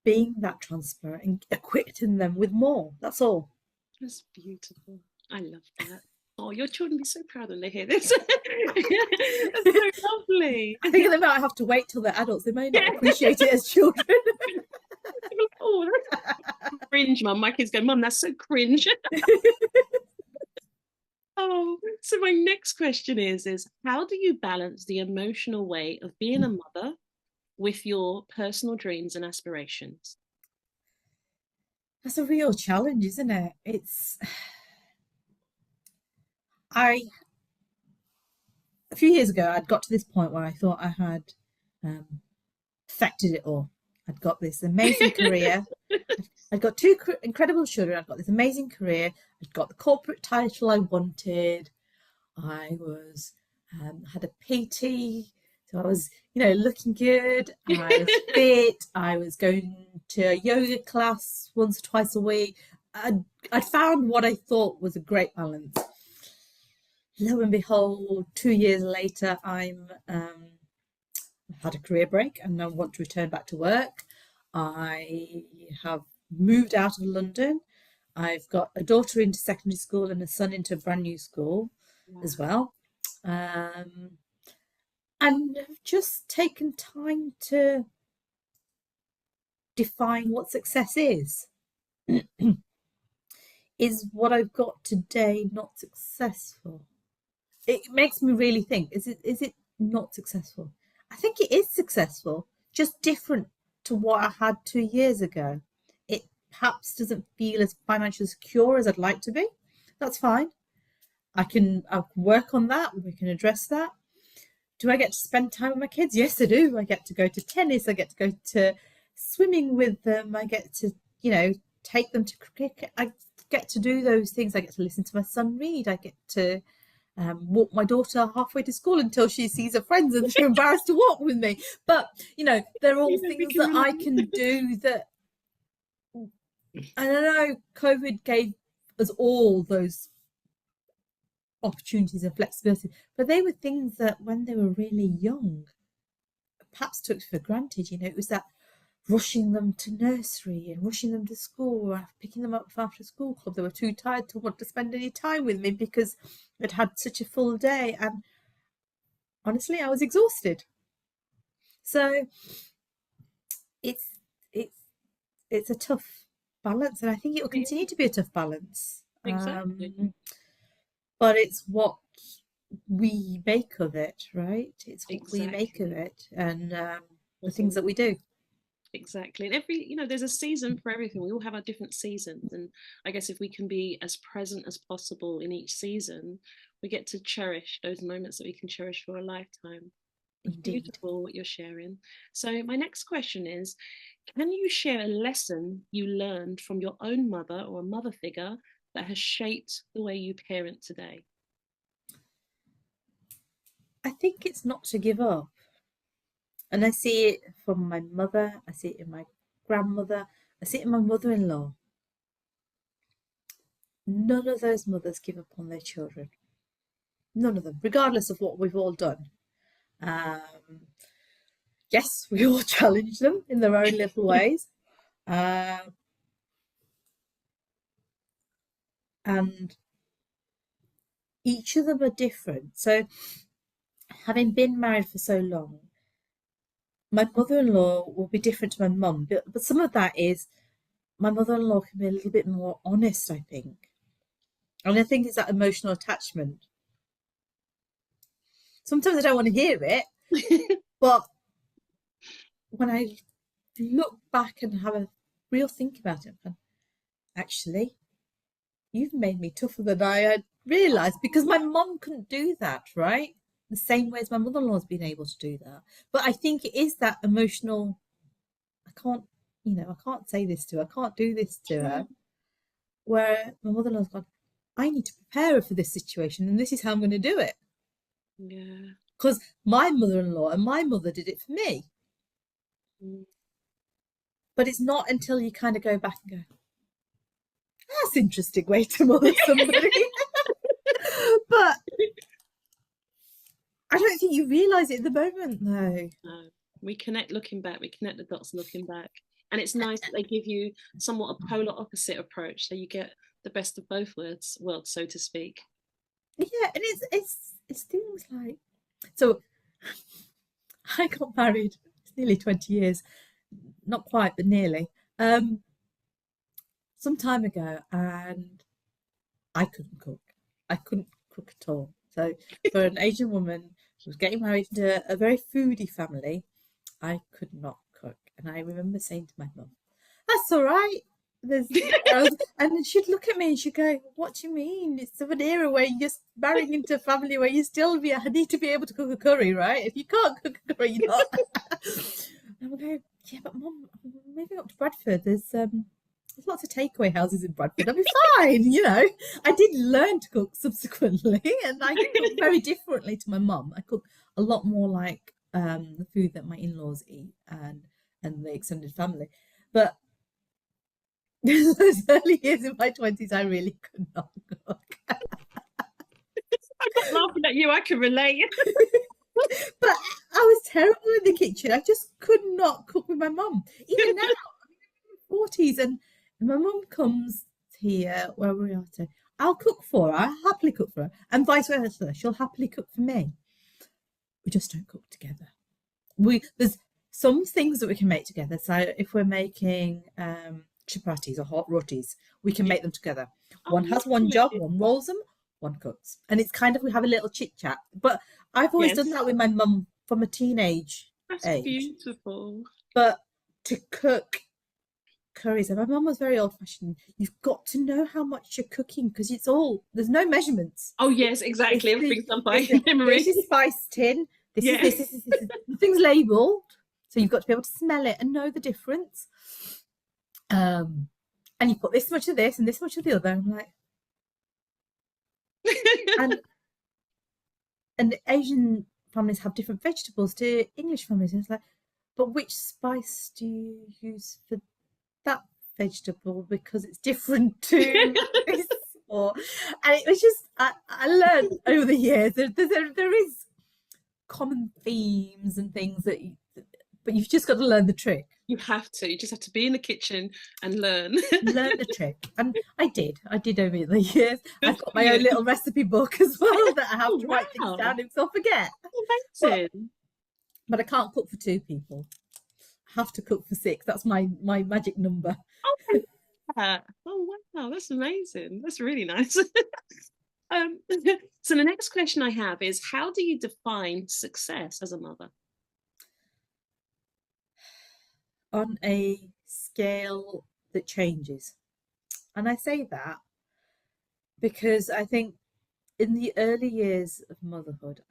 being that transparent and equipping them with more. That's all. That's beautiful. I love that. Oh, your children will be so proud when they hear this. That's so lovely. I think they might have to wait till they're adults. They may not Yeah. appreciate it as children. Oh, that's cringe, mum. My kids go, Mum, that's so cringe. Oh, so my next question is how do you balance the emotional weight of being a mother with your personal dreams and aspirations? That's a real challenge, isn't it? I a few years ago, I'd got to this point where I thought I had um, perfected it all. I'd got this amazing career. I'd got two incredible children. I'd got this amazing career. I'd got the corporate title I wanted. I was had a PT, so I was, looking good. I was fit. I was going to a yoga class once or twice a week. I'd found what I thought was a great balance. Lo and behold, 2 years later, I'm had a career break and I want to return back to work. I have moved out of London. I've got a daughter into secondary school and a son into a brand new school as well. And I've just taken time to define what success is. Is what I've got today not successful? It makes me really think, is it not successful? I think it is successful, just different to what I had 2 years ago. It perhaps doesn't feel as financially secure as I'd like to be. That's fine. I'll work on that. We can address that. Do I get to spend time with my kids? Yes, I do. I get to go to tennis. I get to go to swimming with them. I get to, take them to cricket. I get to do those things. I get to listen to my son read. I get to walk my daughter halfway to school until she sees her friends and she's embarrassed to walk with me. But, they're all things that I can do that, I don't know, COVID gave us all those opportunities and flexibility, but they were things that when they were really young, perhaps took for granted. It was that rushing them to nursery and rushing them to school or picking them up after school club. They were too tired to want to spend any time with me because they'd had such a full day, and honestly, I was exhausted. So it's a tough balance, and I think it will continue to be a tough balance. Exactly. But it's what we make of it, right? It's what we make of Exactly. it, and the things that we do. Exactly. And there's a season for everything. We all have our different seasons. And I guess if we can be as present as possible in each season, we get to cherish those moments that we can cherish for a lifetime. It's Indeed. beautiful what you're sharing. So, my next question is, can you share a lesson you learned from your own mother or a mother figure that has shaped the way you parent today? I think it's not to give up. And I see it from my mother, I see it in my grandmother, I see it in my mother-in-law. None of those mothers give up on their children. None of them, regardless of what we've all done. Yes, we all challenge them in their own little ways. And each of them are different. So, having been married for so long, my mother-in-law will be different to my mum, but some of that is my mother-in-law can be a little bit more honest, I think. And I think it's that emotional attachment. Sometimes I don't want to hear it, but when I look back and have a real think about it, actually, you've made me tougher than I had realised, because my mum couldn't do that, right? The same way as my mother-in-law's been able to do that. But I think it is that emotional, I can't, I can't say this to her, I can't do this to her, where my mother-in-law's gone, I need to prepare her for this situation, and this is how I'm going to do it. Yeah. Because my mother-in-law and my mother did it for me. But it's not until you kind of go back and go, that's an interesting way to mother somebody. But I don't think you realise it at the moment, though. No. We connect looking back, we connect the dots looking back. And it's nice that they give you somewhat a polar opposite approach, so you get the best of both worlds, so to speak. Yeah, and it's things like, so I got married, it's nearly 20 years, not quite, but nearly, some time ago, and I couldn't cook. I couldn't cook at all. So for an Asian woman who was getting married to a very foodie family, I could not cook. And I remember saying to my mum, that's all right. And she'd look at me and she'd go, "What do you mean? It's of an era where you're just marrying into a family where you still need to be able to cook a curry, right? If you can't cook a curry, you're not." And I'm going, "Yeah, but Mum, I'm moving up to Bradford. There's lots of takeaway houses in Bradford. I'll be fine." I did learn to cook subsequently, and I cook very differently to my mum. I cook a lot more like the food that my in-laws eat and the extended family. But those early years in my 20s, I really could not cook. I'm not laughing at you. I can relate. But I was terrible in the kitchen. I just could not cook with my mum. Even now, I'm in my 40s, and my mum comes here where we are to. I'll cook for her. I'll happily cook for her, and vice versa. She'll happily cook for me. We just don't cook together. There's some things that we can make together. So if we're making chapatis or hot rotis, we can make them together. One has one job, one rolls them, one cooks, and it's kind of, we have a little chit chat. But I've always done that with my mum from a teenage That's age. beautiful. But to cook curries, and my mum was very old-fashioned. You've got to know how much you're cooking because there's no measurements. Oh yes, exactly. Everything's done by memory. This is spice tin. This is this. Nothing's labelled, so you've got to be able to smell it and know the difference. And you put this much of this and this much of the other. I'm like, and Asian families have different vegetables to English families, and it's like, but which spice do you use for that vegetable because it's different to this? And it was just, I learned over the years there is common themes and things but you've just got to learn the trick. You have to. You just have to be in the kitchen and learn the trick. And I did over the years. I've got my own little recipe book as well that I have to write things down if I forget. Amazing. But I can't cook for 2 people. I have to cook for 6. That's my magic number. Oh wow, that's amazing. That's really nice. So the next question I have is, how do you define success as a mother? On a scale that changes. And I say that because I think in the early years of motherhood,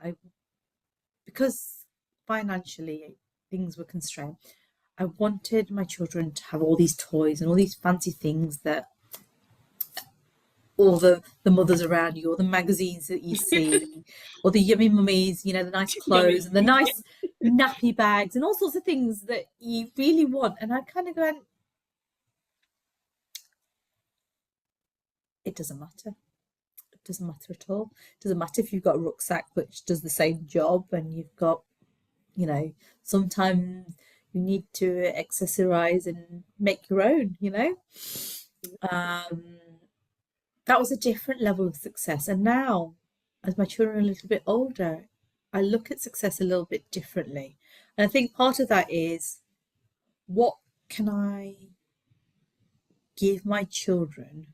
because financially things were constrained, I wanted my children to have all these toys and all these fancy things that all the mothers around you, or the magazines that you see, or the yummy mummies, the nice clothes and the nice nappy bags and all sorts of things that you really want. And I kind of went, it doesn't matter. It doesn't matter at all. It doesn't matter if you've got a rucksack which does the same job, and you've got, sometimes you need to accessorize and make your own, that was a different level of success. And now, as my children are a little bit older, I look at success a little bit differently. And I think part of that is, what can I give my children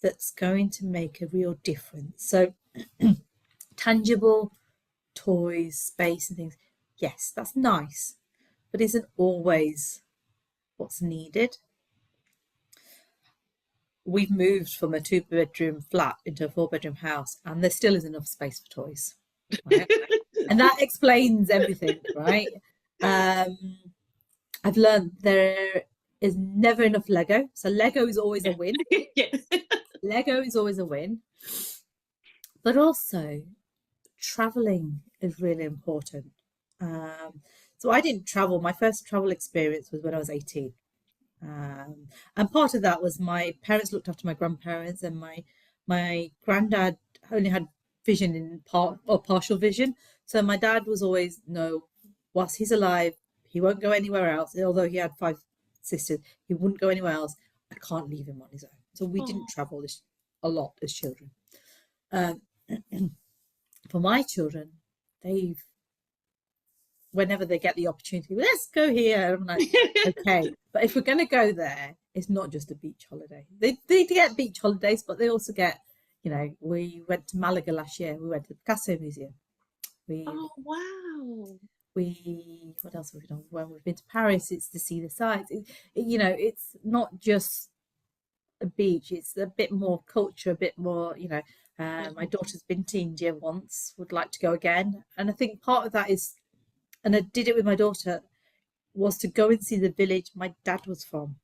that's going to make a real difference? So tangible toys, space and things, yes, that's nice, but isn't always what's needed. We've moved from a 2-bedroom flat into a 4-bedroom house, and there still isn't enough space for toys. Right? And that explains everything, right? I've learned there is never enough Lego. So Lego is always a win. Lego is always a win. But also, traveling is really important. So I didn't travel. My first travel experience was when I was 18. And part of that was my parents looked after my grandparents, and my granddad only had vision in part or partial vision. So my dad was always, no, whilst he's alive, he won't go anywhere else. Although he had 5 sisters, he wouldn't go anywhere else. I can't leave him on his own. So we didn't travel a lot as children. For my children, whenever they get the opportunity, let's go here. I'm like, okay, but if we're going to go there, it's not just a beach holiday. They get beach holidays, but they also get, we went to Malaga last year. We went to the Picasso Museum. Oh wow! What else have we done? When we've been to Paris, it's to see the sights. It's not just a beach. It's a bit more culture, a bit more, my Mhm. daughter's been to India once, would like to go again. And I think part of that is, and I did it with my daughter, was to go and see the village my dad was from,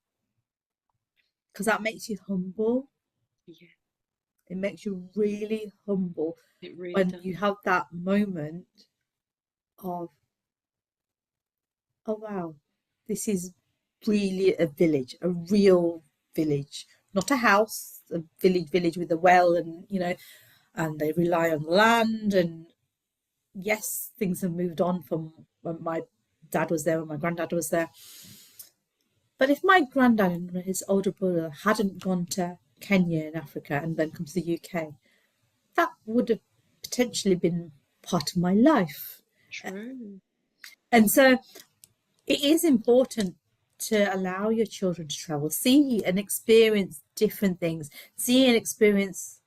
because that makes you humble. Yeah, It makes you really humble it really when does. you have that moment of, oh wow, this is really a village, a real village, not a house, a village with a well, and and they rely on land. And yes, things have moved on from when my dad was there, when my granddad was there. But if my granddad and his older brother hadn't gone to Kenya in Africa and then come to the UK, that would have potentially been part of my life. True. And so it is important to allow your children to travel, see and experience different things, see and experience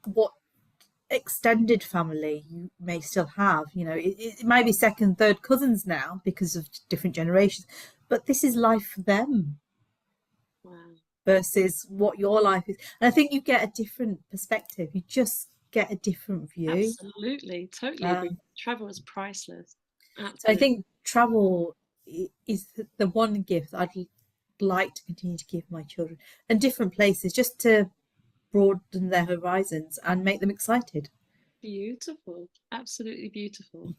what extended family you may still have. It might be second, third cousins now because of different generations, but this is life for them Wow. versus what your life is. And I think you get a different perspective. You just get a different view. Absolutely. Totally agree. Um, Travel is priceless. so I Absolutely. think travel is the one gift I'd like to continue to give my children, and different places, just to broaden their horizons and make them excited. Beautiful. Absolutely beautiful.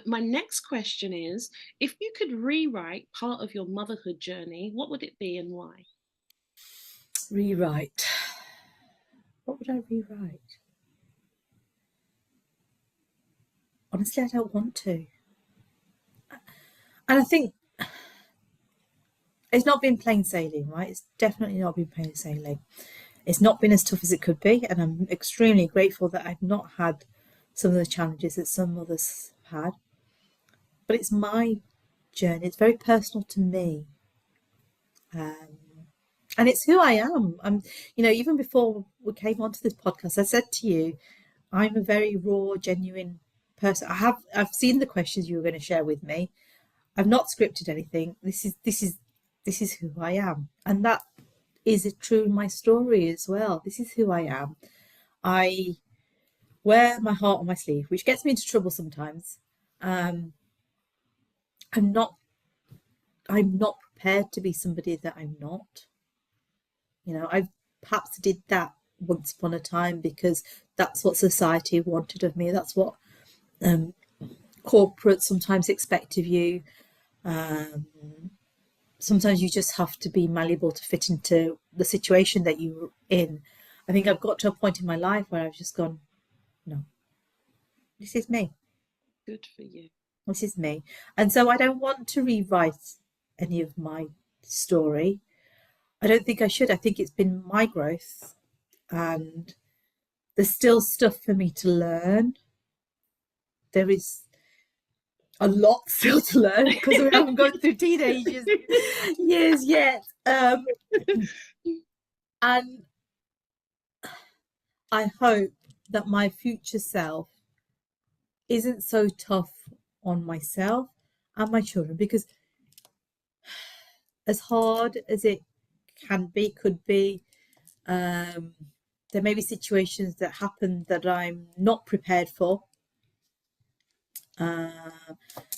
My next question is, if you could rewrite part of your motherhood journey, what would it be and why? Rewrite. What would I rewrite? Honestly, I don't want to. And I think it's not been plain sailing, right? It's definitely not been plain sailing. It's not been as tough as it could be. And I'm extremely grateful that I've not had some of the challenges that some others have had. But it's my journey. It's very personal to me. Um, and it's who I am. Even before we came onto this podcast, I said to you, I'm a very raw, genuine person. I've seen the questions you were going to share with me. I've not scripted anything. This is who I am, and that is true in my story as well. This is who I am. I wear my heart on my sleeve, which gets me into trouble sometimes. Um, I'm not. I'm not prepared to be somebody that I'm not. I perhaps did that once upon a time because that's what society wanted of me. That's what um, corporates sometimes expect of you. Um, Sometimes you just have to be malleable to fit into the situation that you're in. I think I've got to a point in my life where I've just gone, no, this is me. Good for you. This is me. And so I don't want to rewrite any of my story. I don't think I should. I think it's been my growth, and there's still stuff for me to learn. There is a lot still to learn because we haven't gone through years yet. And I hope that my future self isn't so tough on myself and my children, because as hard as it could be, um, there may be situations that happen that I'm not prepared for, uh,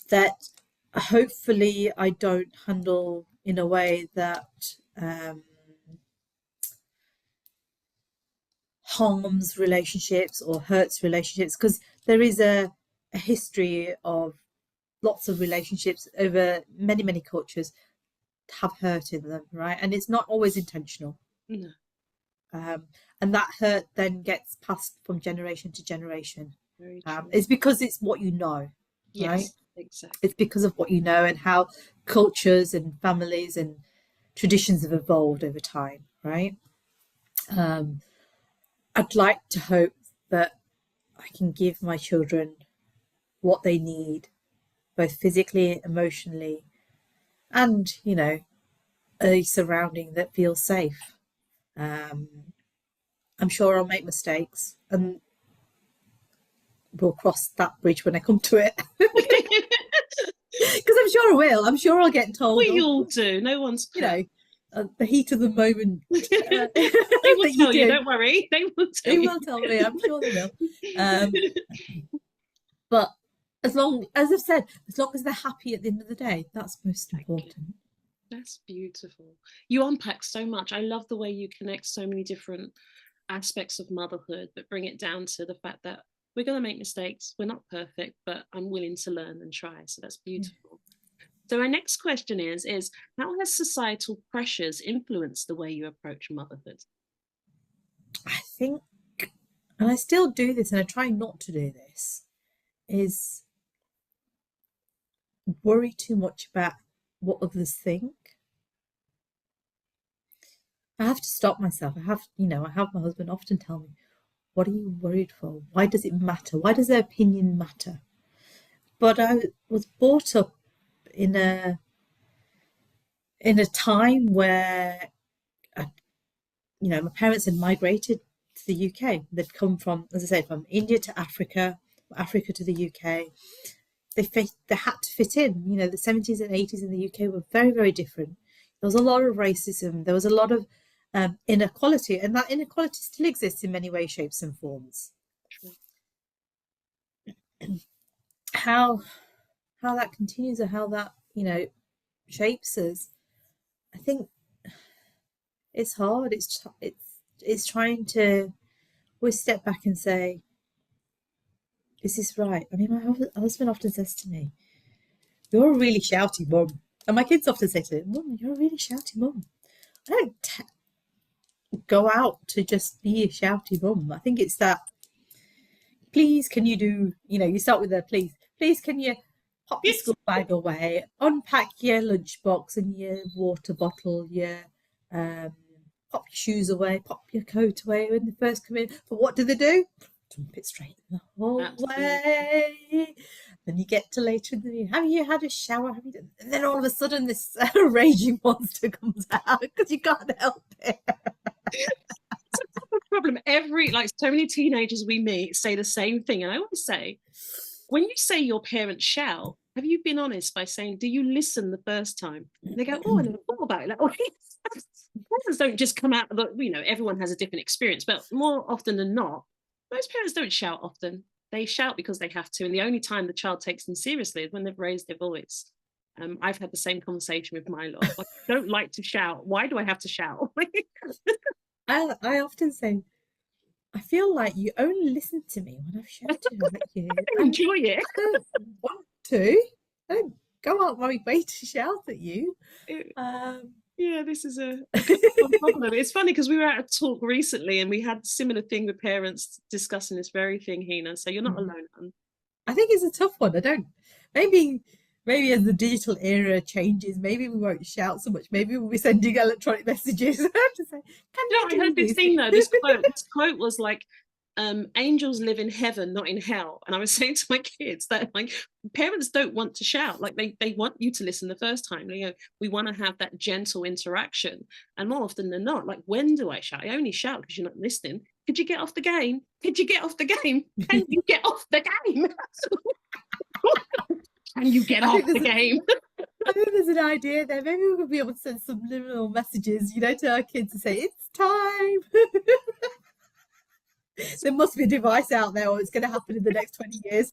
that hopefully I don't handle in a way that um, harms relationships or hurts relationships, because there is a history of lots of relationships over many, many cultures have hurt in them, right? And it's not always intentional. No, Um, and that hurt then gets passed from generation to generation. very true. It's because it's what you know, right? Yes, It's exactly. because of what you know and how cultures and families and traditions have evolved over time, right? Um, I'd like to hope that I can give my children what they need, both physically, emotionally, and, a surrounding that feels safe. Um, I'm sure I'll make mistakes, and we'll cross that bridge when I come to it. Because I'm sure I will. I'm sure I'll get told, We oh, all do. No one's you know, perfect. the heat of the moment They will that you tell you, do. don't worry. They will tell They you. will tell me. I'm sure they will. Um, but as long as I've said, as long as they're happy at the end of the day, that's most Thank you. important. That's beautiful. You unpack so much. I love the way you connect so many different aspects of motherhood, but bring it down to the fact that we're going to make mistakes. We're not perfect, but I'm willing to learn and try. So that's Yeah. beautiful. So our next question is how has societal pressures influenced the way you approach motherhood? I think, and I still do this, and I try not to do this, is worry too much about what others think. I have to stop myself. I have my husband often tell me, what are you worried for? Why does it matter? Why does their opinion matter? But I was brought up in a time where my parents had migrated to the UK. They'd come from, as I said, from India to Africa, Africa to the UK. They had to fit in. The 70s and 80s in the UK were very, very different. There was a lot of racism. There was a lot of inequality, and that inequality still exists in many ways, shapes, and forms. How that continues, or how that shapes us, I think it's hard. It's trying to always step back and say, is this right? I mean, my husband often says to me, "You're a really shouty mum," and my kids often say to him, "Mum, you're a really shouty mum." I don't go out to just be a shouty mum. I think it's that, please, can you do, you start with a please, can you pop your Yes. school bag away, unpack your lunchbox and your water bottle, pop your shoes away, pop your coat away when they first come in. But what do? Dump it straight in the Absolutely. hallway. Then you get to later in the day, have you had a shower? Have you done? And then all of a sudden this raging monster comes out because you can't help it. It's a problem. So many teenagers we meet say the same thing. And I always say, when you say your parents shout, have you been honest by saying, do you listen the first time? And they go, oh, I never thought about it. Like, oh, parents don't just come out of everyone has a different experience, but more often than not, most parents don't shout often. They shout because they have to. And the only time the child takes them seriously is when they've raised their voice. I've had the same conversation with my lot. I don't like to shout. Why do I have to shout? I often say, I feel like you only listen to me when I've shouted at you. I enjoy it. I don't want to. I don't go out my way to shout at you. Um, Yeah, this is a problem. It's funny because we were at a talk recently and we had a similar thing with parents discussing this very thing, Hena. So you're not alone, hun. I think it's a tough one. I don't. Maybe as the digital era changes, maybe we won't shout so much. Maybe we'll be sending electronic messages to say, "Can You know, you I do heard this this?" thing though. This quote was like, angels live in heaven, not in hell. And I was saying to my kids that like parents don't want to shout, like they want you to listen the first time. We want to have that gentle interaction. And more often than not, like, when do I shout? I only shout because you're not listening. Could you get off the game? Could you get off the game? Can you get off the game? Can you get I off think the game? I think there's an idea there. Maybe we'll be able to send subliminal messages, to our kids to say it's time. There must be a device out there, or it's going to happen in the next 20 years.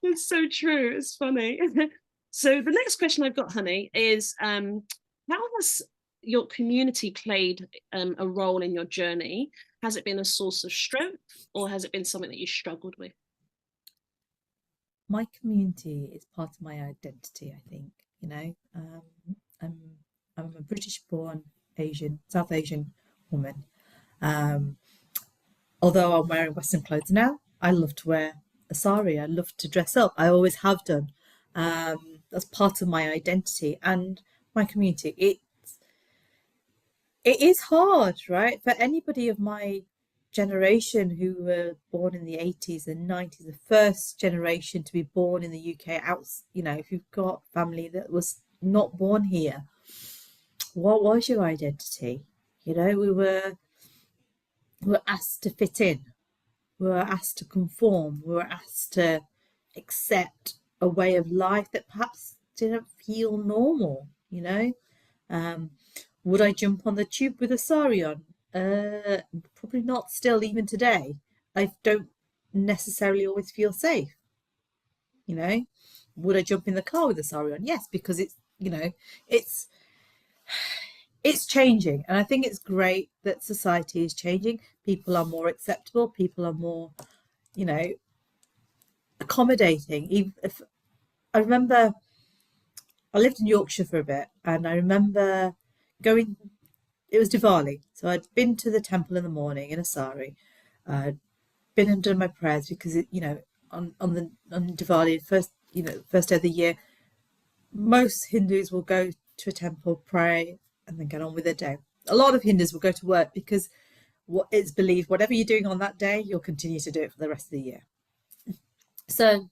It's so true. It's funny. So the next question I've got, honey, is how has your community played a role in your journey? Has it been a source of strength, or has it been something that you struggled with? My community is part of my identity, I think. I'm I'm a British-born South Asian woman. Um, Although I'm wearing Western clothes now, I love to wear a sari. I love to dress up. I always have done. That's part of my identity and my community. It is hard, right, for anybody of my generation who were born in the 80s and 90s, the first generation to be born in the UK. If you've got family that was not born here, what was your identity? We were asked to fit in. We were asked to conform. We were asked to accept a way of life that perhaps didn't feel normal. Um, Would I jump on the tube with a sari on? Probably not still, even today. I don't necessarily always feel safe, you know. Would I jump in the car with a sari on? Yes, because it's, it's it's changing. And I think it's great that society is changing. People are more acceptable, people are more, you know, accommodating. Even if I remember I lived in Yorkshire for a bit, and I remember going. It was Diwali, so I'd been to the temple in the morning in a sari. I'd been and done my prayers because on Diwali, first day of the year, most Hindus will go to a temple, pray, and then get on with their day. A lot of Hindus will go to work because what it's believed whatever you're doing on that day, you'll continue to do it for the rest of the year. So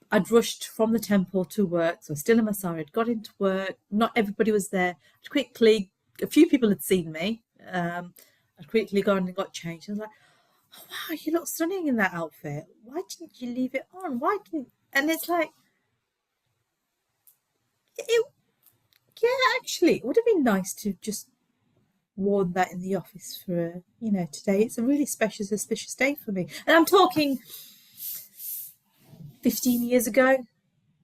I'd rushed from the temple to work, so I was still in my sari. I'd got into work. Not everybody was there. A few people had seen me. I'd quickly gone and got changed. I was like, "Oh wow, you look stunning in that outfit. Why didn't you leave it on? Why didn't?" And it's like, it, yeah, actually, it would have been nice to just worn that in the office for today. It's a really special, auspicious day for me, and I'm talking 15 years ago.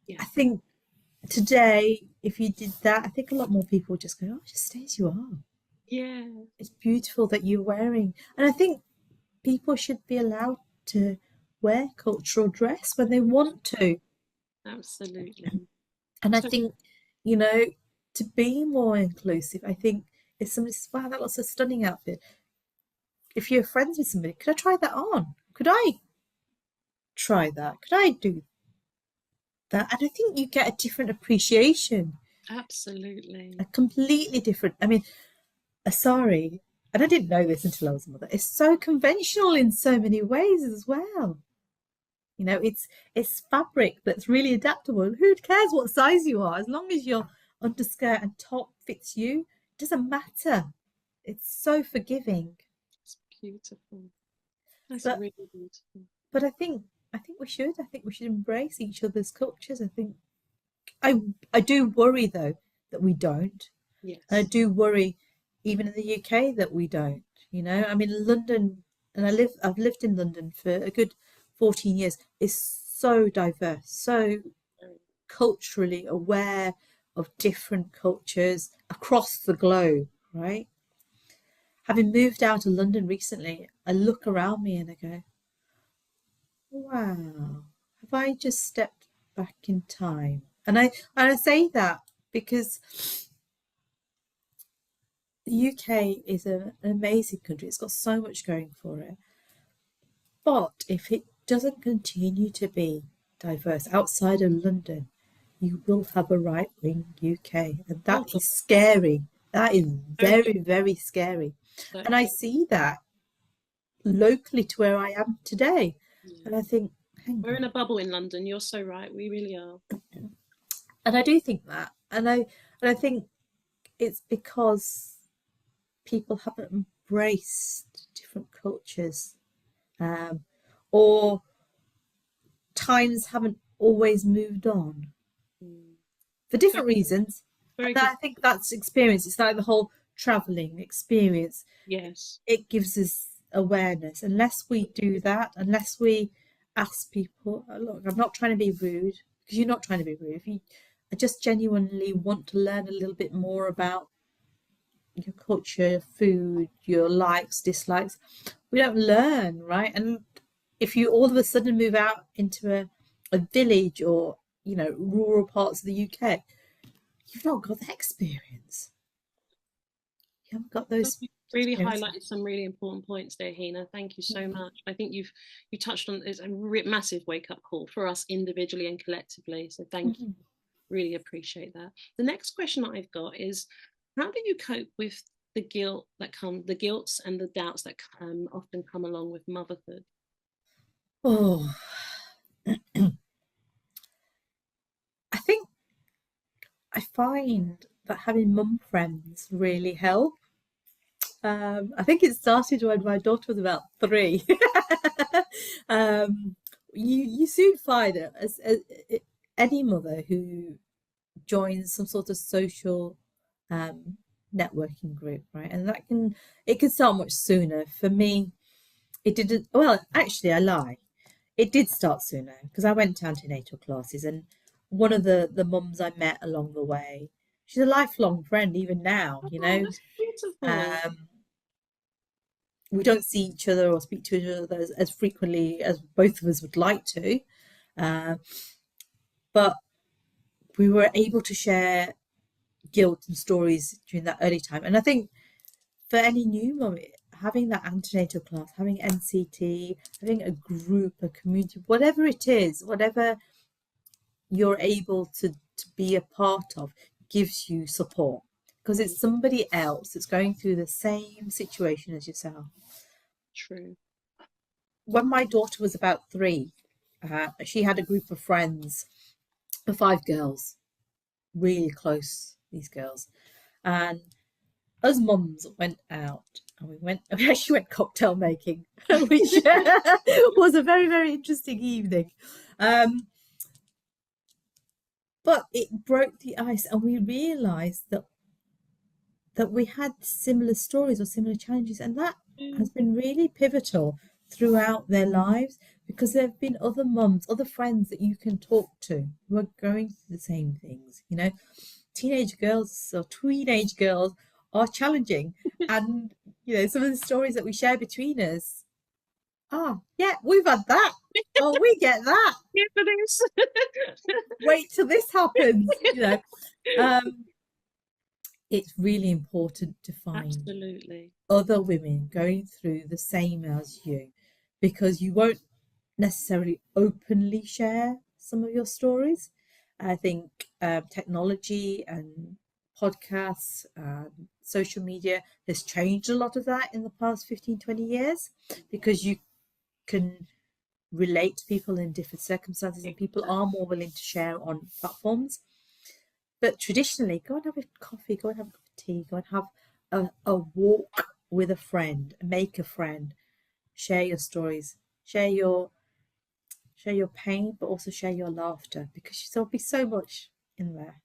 Yeah. I think today, if you did that, I think a lot more people would just go, "Oh, just stay as you are. Yeah. It's beautiful that you're wearing." And I think people should be allowed to wear cultural dress when they want to. Absolutely. And I So think, you know, to be more inclusive, I think if somebody says, "Wow, that looks a stunning outfit," if you're friends with somebody, could I try that on? Could I try that? Could I do that? And I think you get a different appreciation, a absolutely. completely different. I mean, a sari, and I didn't know this until I was a mother, it's so conventional in so many ways as well. It's fabric that's really adaptable. Who cares what size you are? As long as your underskirt and top fits you, it doesn't matter. It's so forgiving. It's beautiful. That's But really beautiful. but I think we should embrace each other's cultures. I think I do worry though that we don't. And I Yes. do worry even in the UK that we don't. I mean London, and I've lived in London for a good 14 years, is so diverse, so culturally aware of different cultures across the globe, right? Having moved out of London recently, I look around me and I go, wow, have I just stepped back in time? And I say that because the UK is an amazing country. It's got so much going for it. But if it doesn't continue to be diverse outside of London, you will have a right wing UK. And Oh that God. is scary. That is So very, very scary. so And I see that locally to where I am today. yeah. And I think, hang We're on. in a bubble in London. You're so right. We really are. And I do think that. And I think it's because people haven't embraced different cultures, um, or times haven't always moved on Mm. for Very, different reasons. very And good. I think that's experience. It's like the whole traveling experience. Yes. It gives us awareness. Unless we do that, unless we ask people, look, I'm not trying to be rude, because you're not trying to be rude. If you I just genuinely want to learn a little bit more about your culture, food, your likes, dislikes, we don't learn, right? And if you all of a sudden move out into a village or rural parts of the UK, you've not got that experience. You haven't got So those you really experiences. highlighted some really important points there, Hena. Thank you so Mhm. much. I think you touched on it's a massive wake up call for us individually and collectively. So thank you. Mhm. Really appreciate that. The next question that I've got is, how do you cope with the guilts and the doubts that often come along with motherhood? Oh, I think I find that having mum friends really help. I think it started when my daughter was about 3. um, you soon find it as any mother who joins some sort of social networking group, right? And it can start much sooner. For me, it didn't. Well, actually, I lie. It did start sooner because I went to antenatal classes, and one of the mums I met along the way, she's a lifelong friend even now. Oh, that's beautiful. Um, we don't see each other or speak to each other as frequently as both of us would like to, uh, but we were able to share guilt and stories during that early time. And I think for any new mum, having that antenatal class, having NCT, having a group, a community, whatever it is, whatever you're able to be a part of, gives you support because Mm, it's somebody else that's going through the same situation as yourself. true. When my daughter was about 3, she had a group of friends, of 5 girls, really close, these girls. And us mums went out and we actually went cocktail making, which was a very, very interesting evening. But it broke the ice and we realised that we had similar stories or similar challenges, and that has Mm, been really pivotal throughout their lives because there have been other mums, other friends that you can talk to who are going through the same things. Teenage girls or teenage girls are challenging, and some of the stories that we share between us. Oh, yeah, we've had that. Oh, we get that. here for this. Wait till this happens. Um, it's really important to find Absolutely. other women going through the same as you because you won't necessarily openly share some of your stories. I think technology and podcasts, social media has changed a lot of that in the past 15, 20 years because you can relate to people in different circumstances and people are more willing to share on platforms. But traditionally, go and have a coffee, go and have a cup of tea, go and have a walk with a friend, make a friend, share your stories, share your pain, but also share your laughter because there'll be so much in there.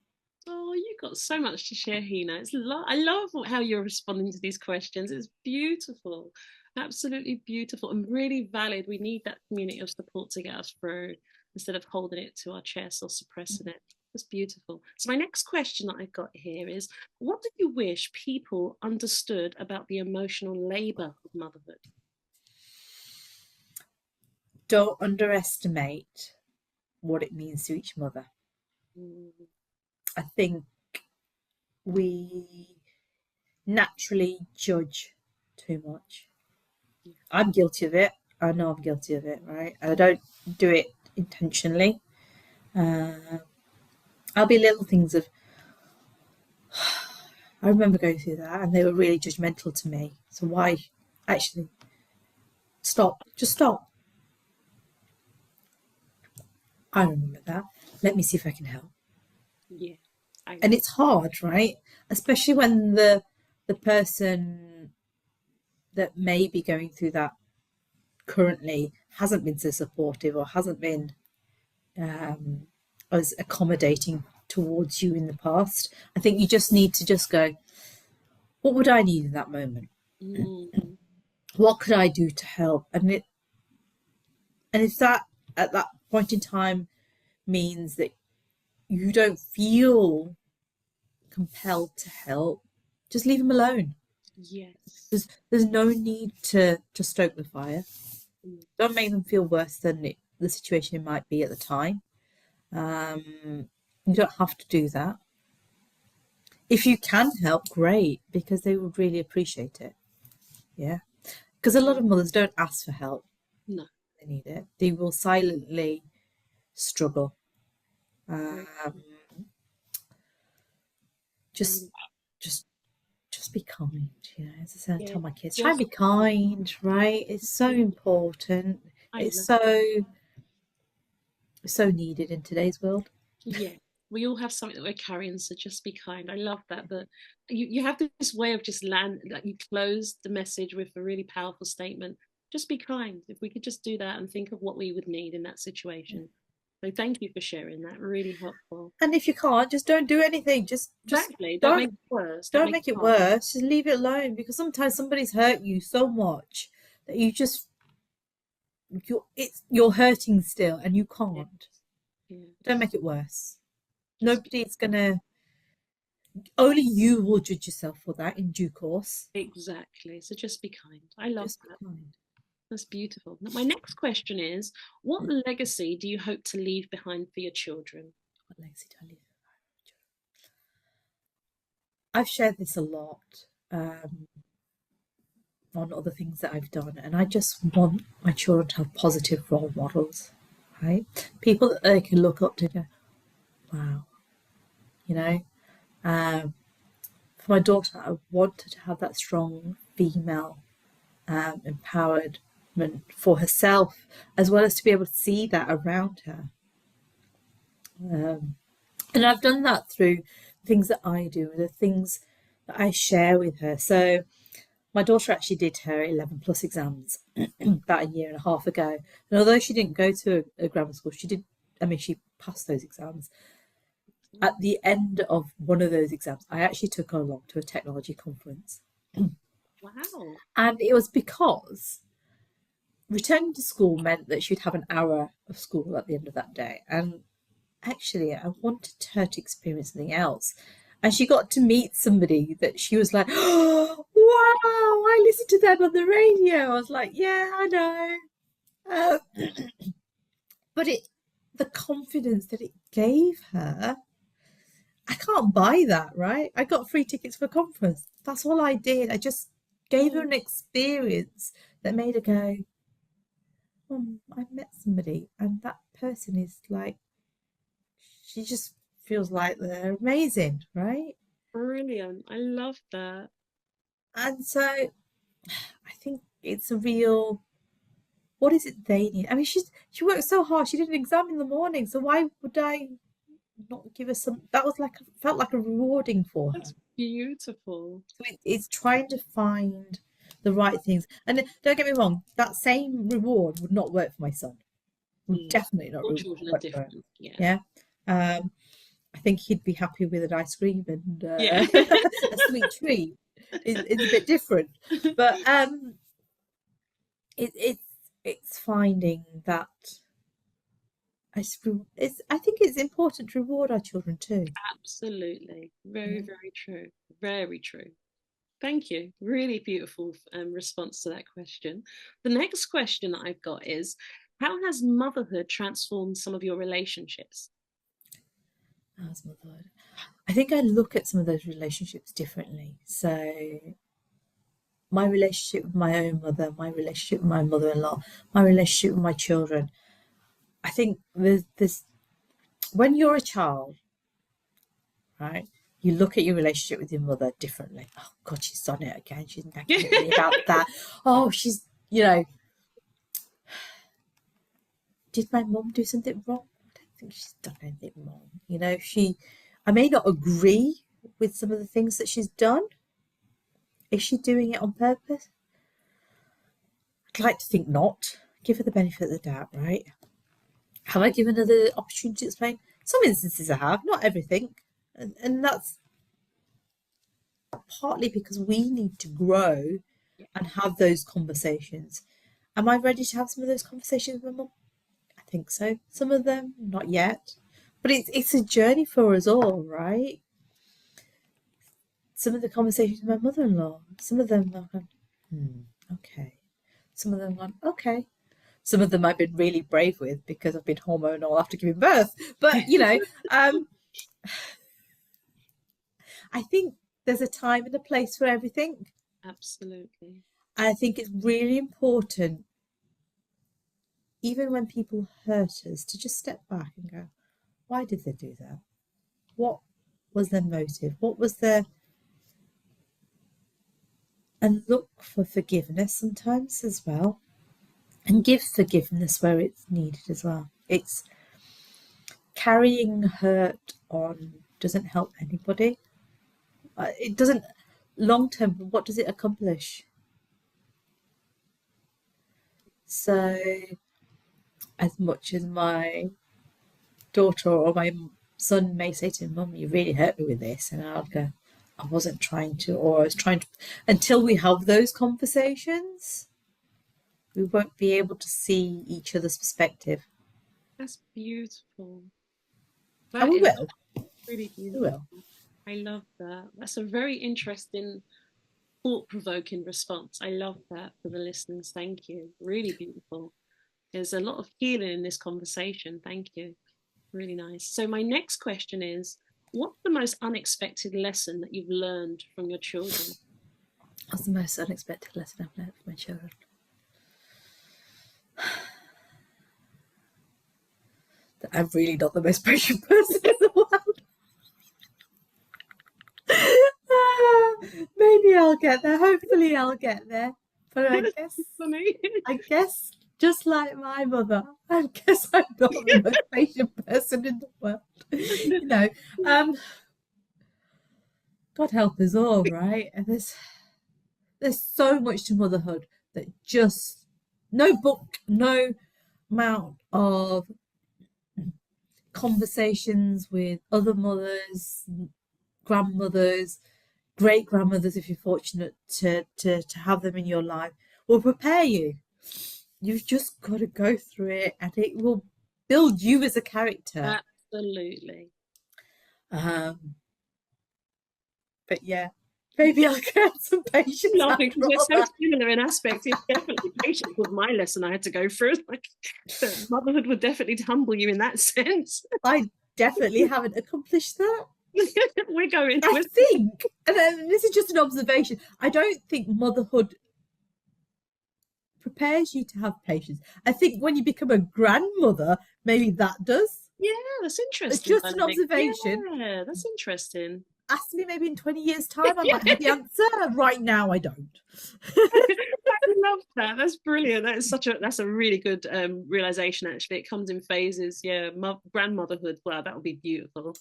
Oh, you got so much to share, Hina. I love how you're responding to these questions. It's beautiful, absolutely beautiful, and really valid. We need that community of support to get us through instead of holding it to our chest or suppressing it. It's beautiful. So, my next question that I've got here is what do you wish people understood about the emotional labor of motherhood? Don't underestimate what it means to each mother. Mm, I think we naturally judge too much. yeah, I'm guilty of it. I know I'm guilty of it, right? I don't do it intentionally. Uh, I'll be little things of, I remember going through that and they were really judgmental to me. So why actually stop? Just stop. I remember that. Let me see if I can help. yeah, I And it's hard, right? Especially when the person that may be going through that currently hasn't been so supportive or hasn't been um, as accommodating towards you in the past. I think you just need to just go, what would I need in that moment? mm, What could I do to help? And if that at that point in time means that you don't feel compelled to help, just leave them alone. yes, There's no need to stoke the fire. mm, Don't make them feel worse than the situation it might be at the time. You don't have to do that. If you can help, great, because they would really appreciate it. Yeah, because a lot of mothers don't ask for help. no, They need it. They will silently struggle. very, Um, very, just, just, just be kind. As I say, I yeah, tell my kids, try and just be kind. Right? It's so important. I It's love. so needed in today's world. Yeah, we all have something that we're carrying, so just be kind. I love that. But you have this way of just like you close the message with a really powerful statement. Just be kind. If we could just do that and think of what we would need in that situation. So thank you for sharing that. Really helpful. And if you can't, just don't do anything. Just Exactly. Don't make don't it worse. Don't don't make make it it harder. worse. Just leave it alone, because sometimes somebody's hurt you so much that you're hurting still and you Yes. can't. Don't Yes. make it worse. Just Nobody's gonna. Only you will judge yourself for that in due course. exactly. So just be kind. I love Just be that. kind. That's beautiful. Now, my next question is, what legacy do you hope to leave behind for your children? What legacy do I leave? I've shared this a lot on other things that I've done, and I just want my children to have positive role models, right? People that they can look up to, go, wow, you know. Um, for my daughter, I want her to have that strong female empowerment for herself, as well as to be able to see that around her. And I've done that through things that I do, the things that I share with her. So my daughter actually did her 11 plus exams about a year and a half ago. And although she didn't go to a grammar school, she passed those exams. At the end of one of those exams, I actually took her along to a technology conference. Wow. And it was because returning to school meant that she'd have an hour of school at the end of that day. And actually, I wanted her to experience something else. And she got to meet somebody that she was like, oh, wow, I listened to them on the radio. I was like, yeah, I know. But the confidence that it gave her, I can't buy that, right? I got free tickets for a conference. That's all I did. I just gave her Oh, an experience that made her go, I met somebody, and that person is like, she just feels like they're amazing, right? brilliant. I love that. And so I think it's a real, what is it they need? I mean, she worked so hard. She did an exam in the morning, so why would I not give her some? That was like felt like a rewarding for her. That's beautiful. So it's trying to find the right things. And don't get me wrong, that same reward would not work for my son. Would Mm. definitely not All children are work for him. different. Yeah. Yeah. I think he'd be happy with an ice cream and Yeah. a sweet treat. It's a bit different, but it's finding that I think it's important to reward our children too. Absolutely. Very, Yeah. very true. Very true. Thank you. Really beautiful response to that question. The next question that I've got is, how has motherhood transformed some of your relationships? How's motherhood? I think I look at some of those relationships differently. So my relationship with my own mother, my relationship with my mother-in-law, my relationship with my children. I think there's this when you're a child, right? You look at your relationship with your mother differently. Oh God, she's done it again. She's nagging at me about that. Oh, did my mum do something wrong? I don't think she's done anything wrong. I may not agree with some of the things that she's done. Is she doing it on purpose? I'd like to think not. Give her the benefit of the doubt, right? Have I given her the opportunity to explain? Some instances I have, not everything. And that's partly because we need to grow Yeah, and have those conversations. Am I ready to have some of those conversations with my mum? I think so. Some of them, not yet. But it's a journey for us all, right? Some of the conversations with my mother-in-law, some of them are going, okay. Some of them are going, okay. Some of them I've been really brave with because I've been hormonal after giving birth. But, I think there's a time and a place for everything. absolutely. And I think it's really important, even when people hurt us, to just step back and go, why did they do that? What was their motive? What was their. And look for forgiveness sometimes as well. And give forgiveness where it's needed as well. It's carrying hurt on doesn't help anybody. It doesn't, long term, what does it accomplish? So, as much as my daughter or my son may say to me, Mum, you really hurt me with this. And I'll go, I wasn't trying to, or I was trying to. Until we have those conversations, we won't be able to see each other's perspective. That's beautiful. And That we is will. really We beautiful. will. I love that. That's a very interesting, thought-provoking response. I love that for the listeners. Thank you. Really beautiful. There's a lot of healing in this conversation. Thank you. Really nice. So my next question is, what's the most unexpected lesson that you've learned from your children? That's the most unexpected lesson I've learned from my children. That I'm really not the most patient person in the world. Maybe I'll get there. Hopefully I'll get there. But I guess just like my mother, I guess I'm not the most patient person in the world. You know, God help us all, right? And there's so much to motherhood that just no book, no amount of conversations with other mothers, grandmothers, great grandmothers, if you're fortunate to have them in your life, will prepare you. You've just got to go through it, and it will build you as a character. Absolutely. But yeah, maybe I'll get some patience. I'm laughing because we're so similar in aspect. It's definitely patience with my lesson I had to go through. Like, motherhood would definitely humble you in that sense. I definitely haven't accomplished that. We're going. I think, and this is just an observation, I don't think motherhood prepares you to have patience. I think when you become a grandmother, maybe that does. Yeah, that's interesting. It's just an observation. Yeah, that's interesting. Ask me maybe in 20 years' time, I might have the answer. Right now, I don't. I love that. That's brilliant. That's a really good realization. Actually, it comes in phases. Yeah, grandmotherhood. Wow, that would be beautiful.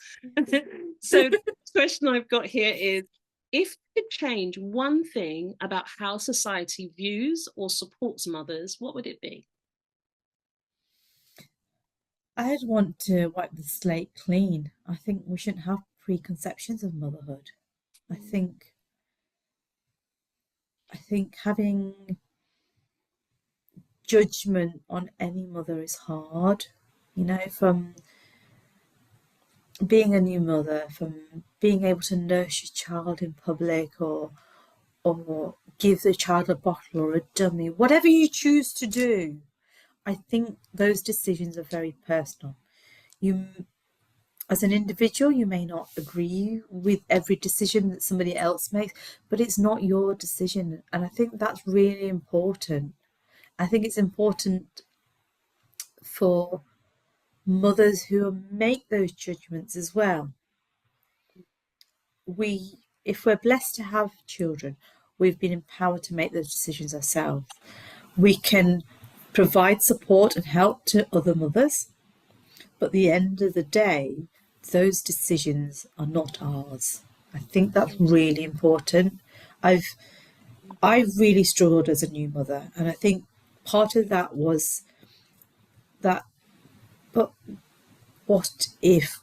So the question I've got here is, if you could change one thing about how society views or supports mothers, what would it be? I'd want to wipe the slate clean. I think we shouldn't have preconceptions of motherhood. I think having judgment on any mother is hard. You know, from being a new mother, from being able to nurse your child in public, or give the child a bottle or a dummy, whatever you choose to do. I think those decisions are very personal. You, as an individual, you may not agree with every decision that somebody else makes, but it's not your decision. And I think that's really important. I think it's important for mothers who make those judgments as well. If we're blessed to have children, we've been empowered to make those decisions ourselves. We can provide support and help to other mothers, but at the end of the day, those decisions are not ours. I think that's really important. I've really struggled as a new mother, and I think part of that was that, but what if,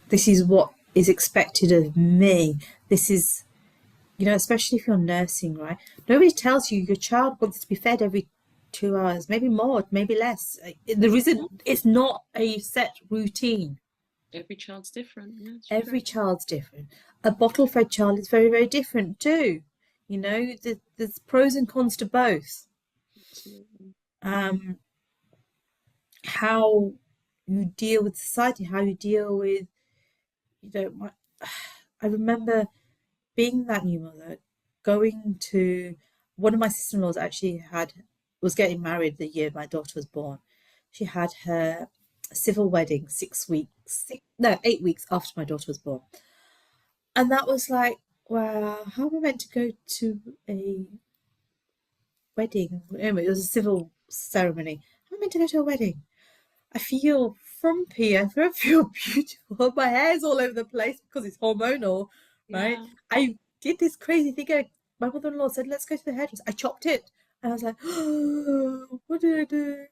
this is what is expected of me. This is, especially if you're nursing, right? Nobody tells you your child wants to be fed every 2 hours, maybe more, maybe less. It's not a set routine. Every child's different. Yeah, Every child's different. A bottle fed child is very, very different too. There's pros and cons to both. Absolutely. How you deal with society, how you deal with, I remember being that new mother, going to, one of my sister-in-laws actually was getting married the year my daughter was born. She had her civil wedding 8 weeks after my daughter was born. And that was like, wow, how am I meant to go to a wedding? Anyway, it was a civil ceremony. How am I meant to go to a wedding? I feel frumpy. I feel beautiful. My hair's all over the place because it's hormonal, right? Yeah. I did this crazy thing. My mother-in-law said, let's go to the hairdresser. I chopped it. And I was like, oh, what did I do?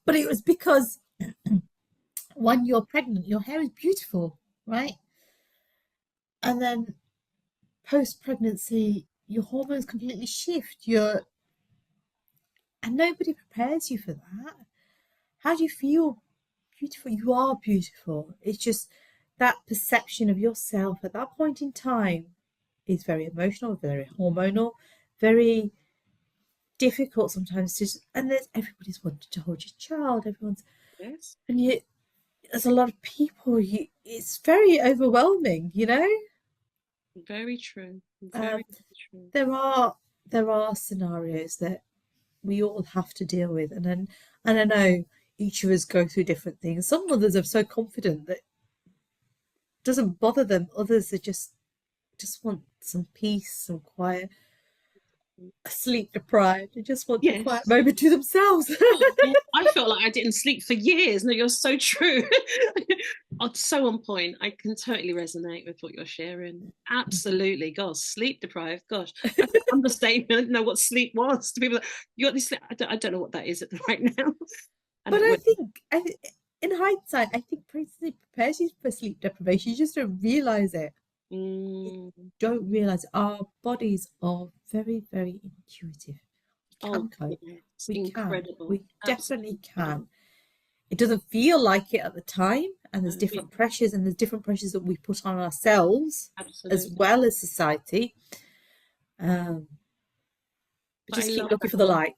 But it was because when you're pregnant, your hair is beautiful, right? And then post pregnancy, your hormones completely shift. And nobody prepares you for that. How do you feel? Beautiful. You are beautiful. It's just that perception of yourself at that point in time is very emotional, very hormonal, very difficult sometimes to, and everybody's wanting to hold your child, everyone's, Yes. and you, there's a lot of people, it's very overwhelming, Very true. um, Very, very true. there are scenarios that we all have to deal with, and I know each of us go through different things. Some mothers are so confident that it doesn't bother them. Others are just want some peace, some quiet, sleep deprived. They just want the quiet Yes. moment to themselves. Oh, yeah. I felt like I didn't sleep for years. No, you're so true. Oh, so on point. I can totally resonate with what you're sharing. Absolutely. Gosh, sleep deprived. Gosh, that's an understatement. I didn't know what sleep was. To people, like, you got this sleep. I don't know what that is right now. And But it I went, think, in hindsight, I think pregnancy prepares you for sleep deprivation. You just don't realize it. You mm, don't realize our bodies are very, very intuitive. We oh, can cope. yes, We can. incredible. We Absolutely definitely incredible. can. It doesn't feel like it at the time, and there's No, different pressures, and there's different pressures that we put on ourselves as absolutely. well as society. Um, but But I just keep love looking that. for the light.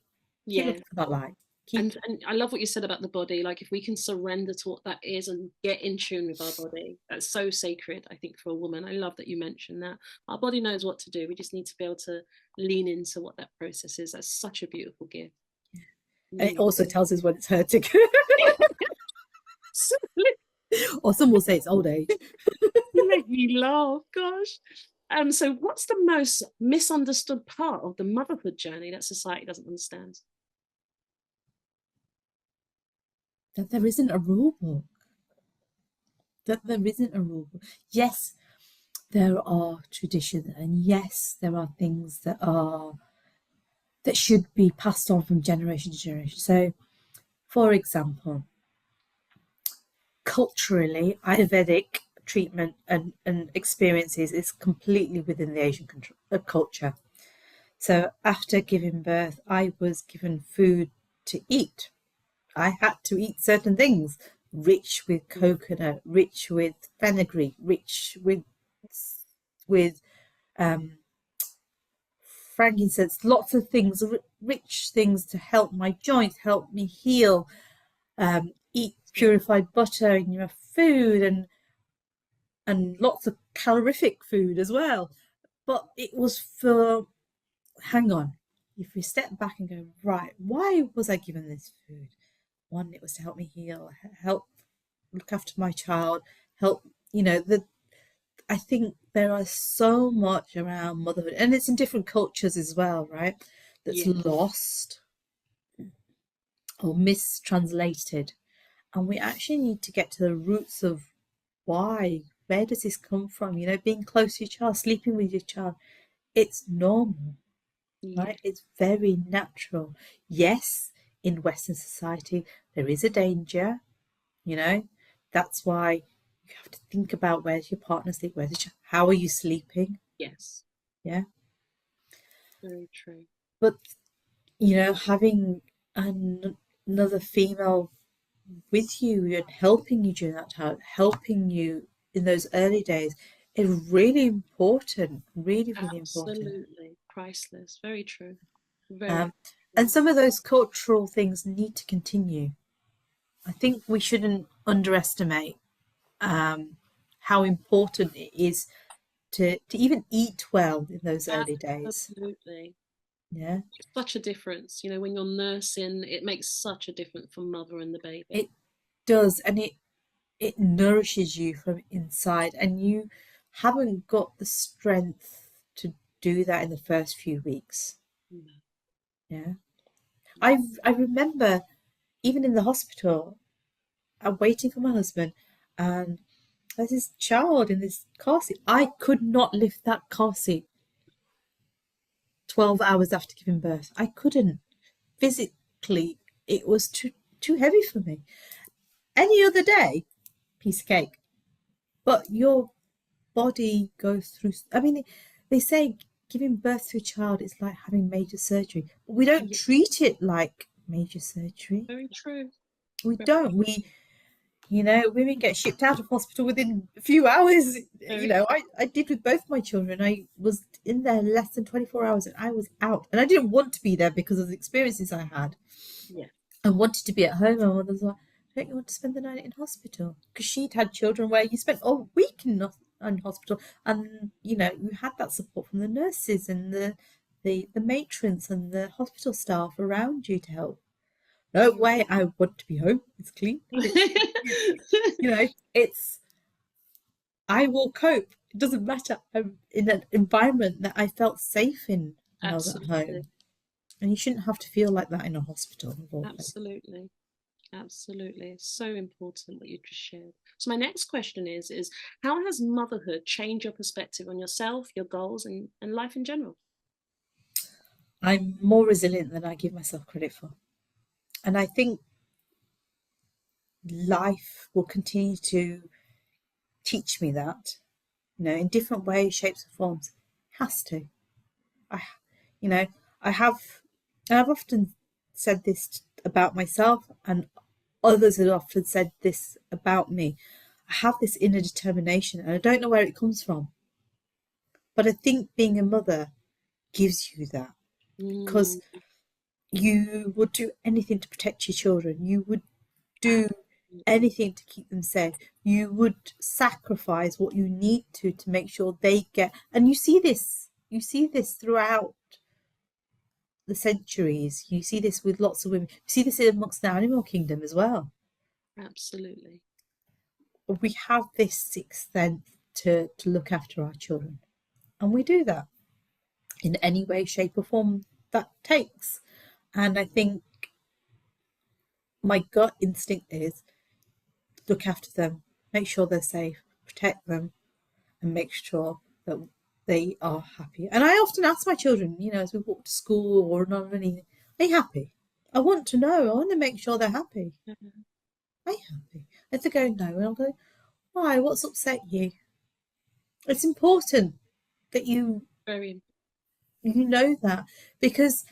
Keep Yeah. looking for that light. Keep. And I love what you said about the body. Like if we can surrender to what that is and get in tune with our body, that's so sacred, I think, for a woman. I love that you mentioned that. Our body knows what to do. We just need to be able to lean into what that process is. That's such a beautiful gift. And it Mm. also tells us when it's hurting. Or some will say it's old age. You make me laugh, gosh. So what's the most misunderstood part of the motherhood journey that society doesn't understand? That there isn't a rule book. That there isn't a rule book. Yes, there are traditions, and yes, there are things that should be passed on from generation to generation. So, for example, culturally, Ayurvedic treatment and experiences is completely within the Asian culture. So after giving birth, I was given food to eat. I had to eat certain things rich with coconut, rich with fenugreek, rich with um, frankincense, lots of things, rich things to help my joints, help me heal. Eat purified butter in your food and lots of calorific food as well. But it was for, hang on, if we step back and go, right, why was I given this food? One, it was to help me heal, help look after my child, help, the I think there are so much around motherhood, and it's in different cultures as well, right? That's Yeah. lost or mistranslated. And we actually need to get to the roots of why, where does this come from? Being close to your child, sleeping with your child, it's normal, Yeah. right? It's very natural. Yes, in Western society, there is a danger, you know, that's why you have to think about where's your partner sleep, how are you sleeping? Yes. Yeah. Very true. But, having another female with you and helping you during that time, helping you in those early days is really important, really, really important. Absolutely. Priceless. Very true. Very, Um, and some of those cultural things need to continue. I think we shouldn't underestimate how important it is to even eat well in those early days. absolutely. Yeah, It's such a difference. When you're nursing, it makes such a difference for mother and the baby. it does, and it nourishes you from inside, and you haven't got the strength to do that in the first few weeks. Mm. Yeah, I remember even in the hospital, I'm waiting for my husband, and there's this child in this car seat. I could not lift that car seat 12 hours after giving birth. I couldn't physically. It was too. too heavy for me. Any other day, piece of cake. But your body goes through, I mean, they say giving birth to a child is like having major surgery, but we don't Yeah, treat it like major surgery. very true. We Very, don't. Women get shipped out of hospital within a few hours. very, I did with both my children. I was in there less than 24 hours and I was out. And I didn't want to be there because of the experiences I had. yeah, I wanted to be at home. My mother was like, don't you want to spend the night in hospital? Because she'd had children where you spent a week in hospital. And, you had that support from the nurses and the matrons and the hospital staff around you to help. No way, I want to be home. It's clean. It's I will cope. It doesn't matter. I'm in an environment that I felt safe in when I was at absolutely, home. And you shouldn't have to feel like that in a hospital of all places. absolutely. Absolutely. So important what you just shared. So my next question is how has motherhood changed your perspective on yourself, your goals and life in general? I'm more resilient than I give myself credit for. And I think life will continue to teach me that, in different ways, shapes, and forms. It has to. I, you know, I have, and I've often said this about myself, and others have often said this about me. I have this inner determination, and I don't know where it comes from. But I think being a mother gives you that because Mm, you would do anything to protect your children. You would do absolutely. anything to keep them safe. You would sacrifice what you need to make sure they get. And you see this throughout the centuries. You see this with lots of women. You see this amongst the animal kingdom as well. Absolutely. We have this sixth sense to look after our children, and we do that in any way, shape, or form that takes. And I think my gut instinct is look after them, make sure they're safe, protect them, and make sure that they are happy. And I often ask my children, as we walk to school or not anything, are you happy? I want to know. I want to make sure they're happy. Mhm. Are you happy? If they go no, and I'll go, why? What's upset you? It's important that Very you know that because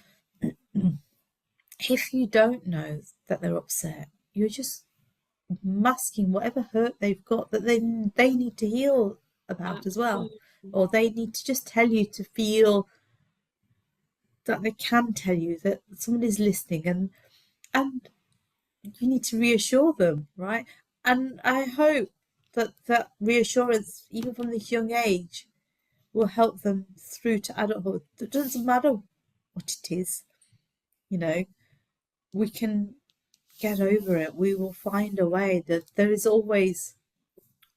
if you don't know that they're upset, you're just masking whatever hurt they've got that they need to heal about as well, absolutely. or they need to just tell you to feel that they can tell you that someone is listening, and you need to reassure them, right? And I hope that reassurance, even from this young age, will help them through to adulthood. It doesn't matter what it is, you know, we can get over it. We will find a way. That there is always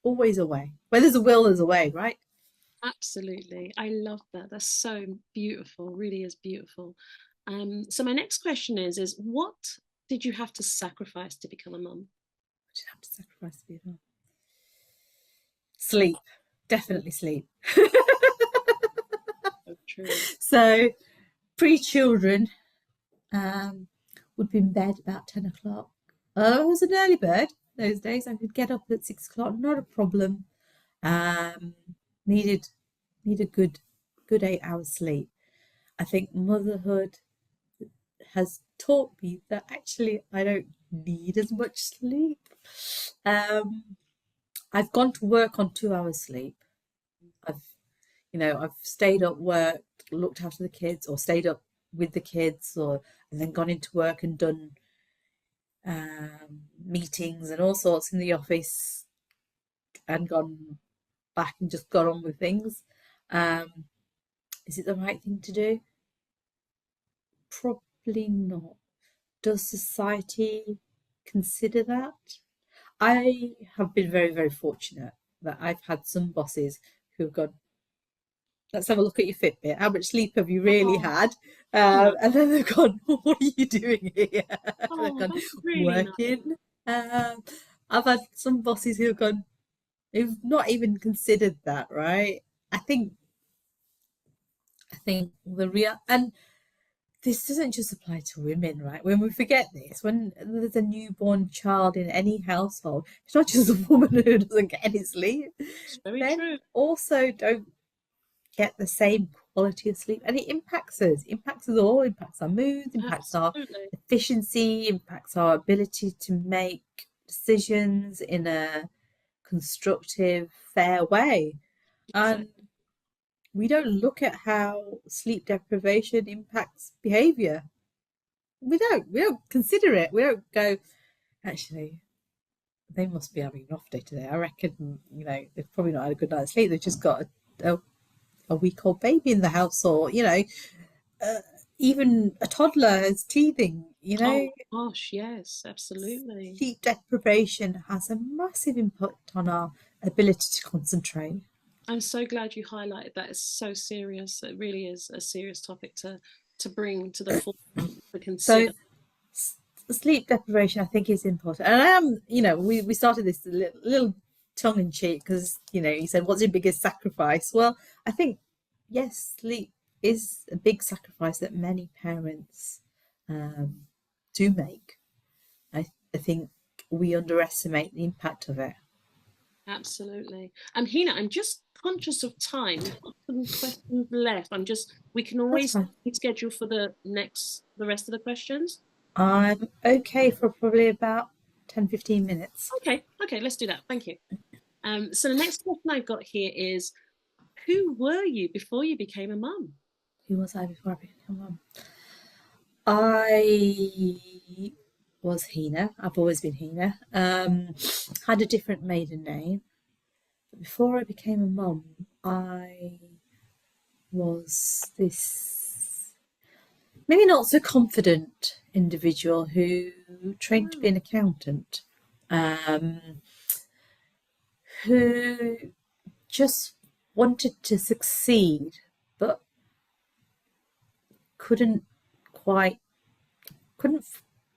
a way. Where there's a will, there's a way, right? Absolutely. I love that. That's so beautiful. Really is beautiful. So my next question is what did you have to sacrifice to become a mum? I didn't have to sacrifice to be there. Sleep, Mm, definitely sleep. so true. So pre-children, um, would be in bed about 10 o'clock. I was an early bird those days. I could get up at 6 o'clock, not a problem. Um, needed need a good 8 hours sleep. I think motherhood has taught me that actually I don't need as much sleep. Um, I've gone to work on 2 hours sleep. I've I've stayed up, worked, looked after the kids, or stayed up with the kids, or and then gone into work and done meetings and all sorts in the office, and gone back and just got on with things. Um, is it the right thing to do? Probably not. Does society consider that? I have been very, very fortunate that I've had some bosses who've gone, let's have a look at your Fitbit. How much sleep have you really Oh, had? no. And then they've gone, what are you doing here? They've Oh, gone, that's really nice. working. Um, I've had some bosses who've gone, who've not even considered that, right? I think the real, and this doesn't just apply to women, right? When we forget this, when there's a newborn child in any household, it's not just a woman who doesn't get any sleep. It's very Men true. also don't get the same quality of sleep, and it impacts us all, impacts our moods, impacts our Absolutely. efficiency, impacts our ability to make decisions in a constructive, fair way. And Exactly. we don't look at how sleep deprivation impacts behavior. We don't consider it. We don't go, actually, they must be having an off day today. I reckon, they've probably not had a good night's sleep. They've just got a week old baby in the house, or uh, even a toddler is teething. Oh gosh, yes, absolutely. Sleep deprivation has a massive impact on our ability to concentrate. I'm so glad you highlighted that. It's so serious. It really is a serious topic to bring to the forefront to So consider. sleep deprivation, I think, is important. And I am, we started this little tongue in cheek because, you said, what's your biggest sacrifice? Well, I think, yes, sleep is a big sacrifice that many parents um, do make. I think we underestimate the impact of it. Absolutely. Hina, I'm just conscious of time. We've got some questions left. We can That's always fine. schedule for the rest of the questions. I'm okay for probably about 10-15 minutes. Okay, let's do that. Thank you. So the next question I've got here is, who were you before you became a mum? Who was I before I became a mum? I was Hena. I've always been Hena. Had a different maiden name. But before I became a mum, I was this maybe not so confident individual who trained to be Oh, an accountant, um, who just wanted to succeed, but couldn't quite, couldn't,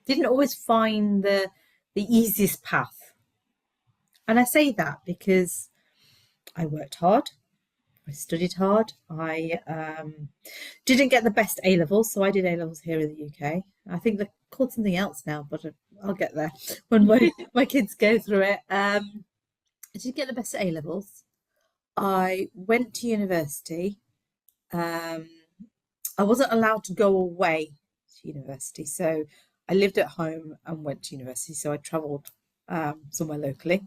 didn't always find the easiest path. And I say that because I worked hard, I studied hard, I didn't get the best A levels, so I did A levels here in the UK. I think they're called something else now, but I'll get there when my kids go through it. I did get the best at A levels. I went to university. Um, I wasn't allowed to go away to university, so I lived at home and went to university. So I travelled somewhere locally.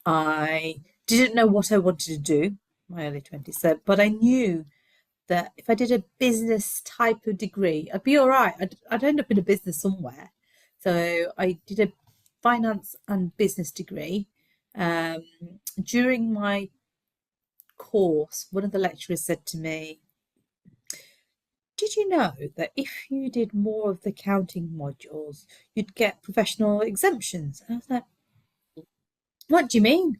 I didn't know what I wanted to do my early 20s, so, but I knew that if I did a business type of degree, I'd be all right. I'd end up in a business somewhere. So I did a finance and business degree. Um, During my course, one of the lecturers said to me, did you know that if you did more of the accounting modules, you'd get professional exemptions? And I was like, what do you mean?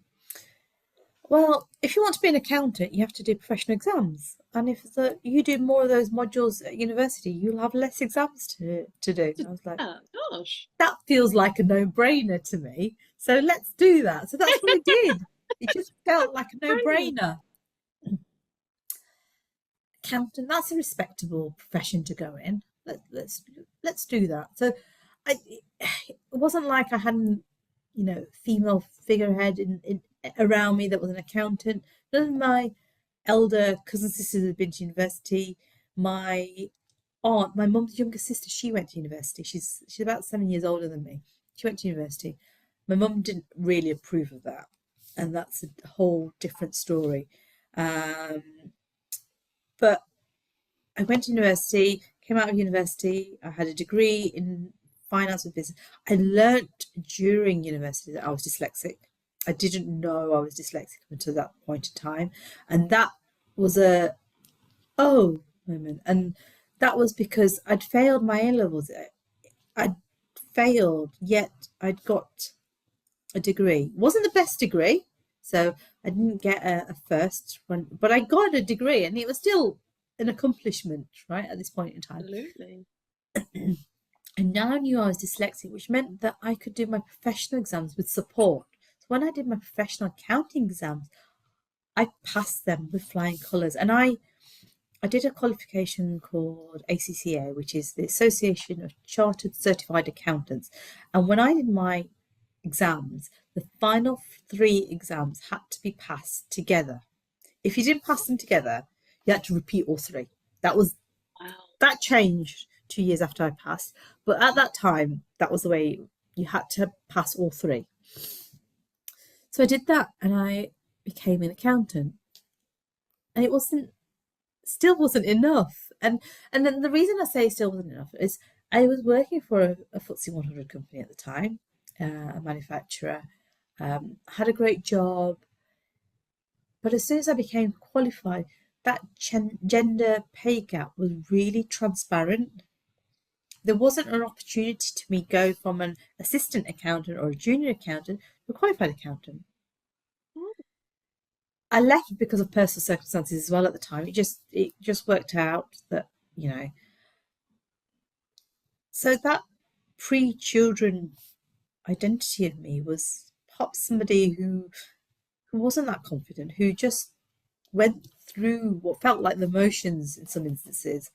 Well, if you want to be an accountant, you have to do professional exams. And if you do more of those modules at university, you'll have less exams to do. I was like, yeah, gosh. that feels like a no-brainer to me. So let's do that. So that's what I did. It just felt like a Brilliant. no-brainer. Accountant, that's a respectable profession to go in. Let's do that. So it wasn't like I hadn't, female figurehead around me that was an accountant. None of my elder cousins, sisters had been to university. My aunt, my mum's younger sister, she went to university. She's about 7 years older than me. She went to university. My mum didn't really approve of that, and that's a whole different story. Um, but I went to university, came out of university. I had a degree in finance and business. I learnt during university that I was dyslexic. I didn't know I was dyslexic until that point in time. And that was a oh moment. And that was because I'd failed my A levels. I'd failed, yet I'd got a degree. It wasn't the best degree. So I didn't get a first one, but I got a degree, and it was still an accomplishment, right, at this point in time. Absolutely. And now I knew I was dyslexic, which meant that I could do my professional exams with support. So when I did my professional accounting exams, I passed them with flying colours. And I I did a qualification called ACCA, which is the Association of Chartered Certified Accountants. And when I did my exams, the final three exams had to be passed together. If you didn't pass them together, you had to repeat all three. That was Wow. that changed 2 years after I passed, but at that time, that was the way you had to pass all three. So I did that, and I became an accountant, and it wasn't still wasn't enough. And then the reason I say still wasn't enough is I was working for a FTSE 100 company at the time, a manufacturer. Had a great job, but as soon as I became qualified, that gender pay gap was really transparent. There wasn't an opportunity to me go from an assistant accountant or a junior accountant to a qualified accountant. Oh, I left because of personal circumstances as well at the time. It just worked out that, you know. So that pre-children identity of me was perhaps somebody who wasn't that confident, who just went through what felt like the motions in some instances,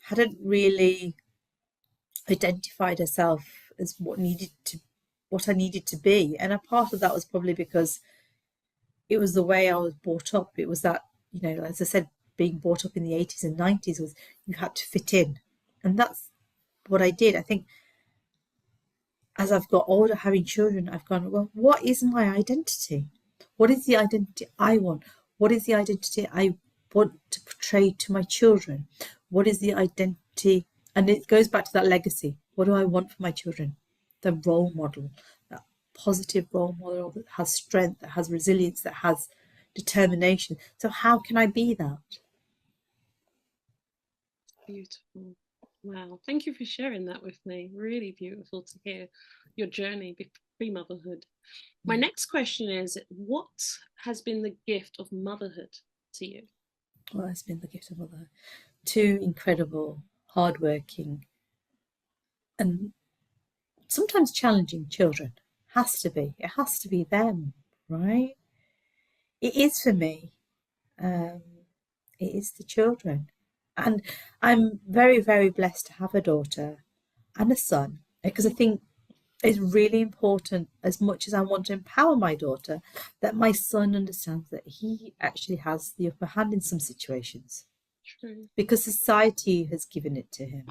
hadn't really identified herself as what I needed to be. And a part of that was probably because it was the way I was brought up. It was that, as I said, being brought up in the 80s and 90s was you had to fit in. And that's what I did. I think as I've got older, having children, I've gone, well, what is my identity? What is the identity I want? What is the identity I want to portray to my children? What is the identity? And it goes back to that legacy. What do I want for my children? The role model, that positive role model that has strength, that has resilience, that has determination. So how can I be that? beautiful. Wow. Thank you for sharing that with me. Really beautiful to hear your journey pre motherhood. My next question is, what has been the gift of motherhood to you? Well, it's been the gift of mother. Two incredible, hardworking, and sometimes challenging children. Has to be. It has to be them, right? It is for me. Um, it is the children. And I'm very, very blessed to have a daughter and a son because I think it's really important, as much as I want to empower my daughter, that my son understands that he actually has the upper hand in some situations True. because society has given it to him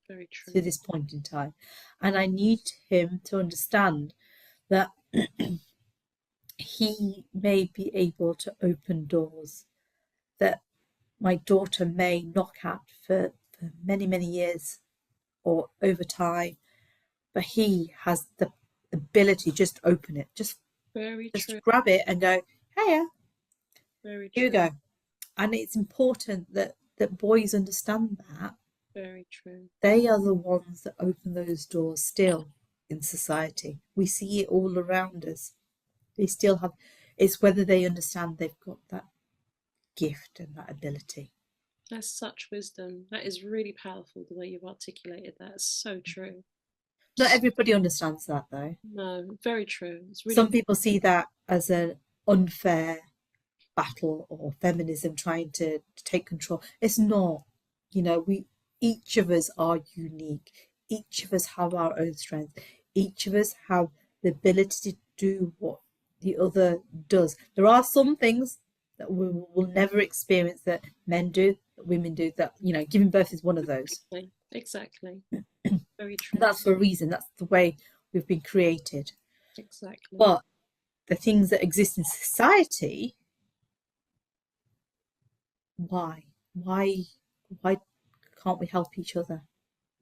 Very to true. this point in time. And I need him to understand that he may be able to open doors that my daughter may knock at for many, many years or over time, but he has the ability to just open it, Very just true. grab it and go, hey, Very here you true. go. And it's important that boys understand that Very true. they are the ones that open those doors still in society. We see it all around us. They still have, it's whether they understand they've got that gift and that ability. That's such wisdom. That is really powerful the way you've articulated that. It's so true. Not everybody understands that though. No, very true. It's Some really people see that as an unfair battle or feminism trying to take control. It's not. We each of us are unique. Each of us have our own strengths. Each of us have the ability to do what the other does. There are some things that we will never experience that men do, that women do, that, giving birth is one of those. exactly, exactly. Very And true. that's for a reason. That's the way we've been created. Exactly. But the things that exist in society, why? Why can't we help each other?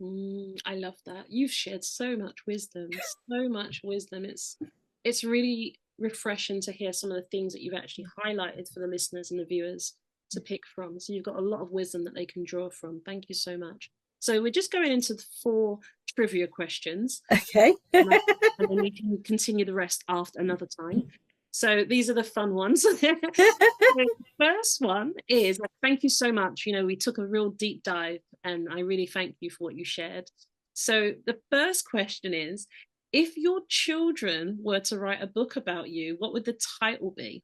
I love that. You've shared so much wisdom, so much wisdom. It's really refreshing to hear some of the things that you've actually highlighted for the listeners and the viewers to pick from. So you've got a lot of wisdom that they can draw from. Thank you so much. So we're just going into the 4 trivia questions, Okay. and then we can continue the rest after another time. So these are the fun ones. The first one is, thank you so much. We took a real deep dive, and I really thank you for what you shared. So the first question is, if your children were to write a book about you, what would the title be?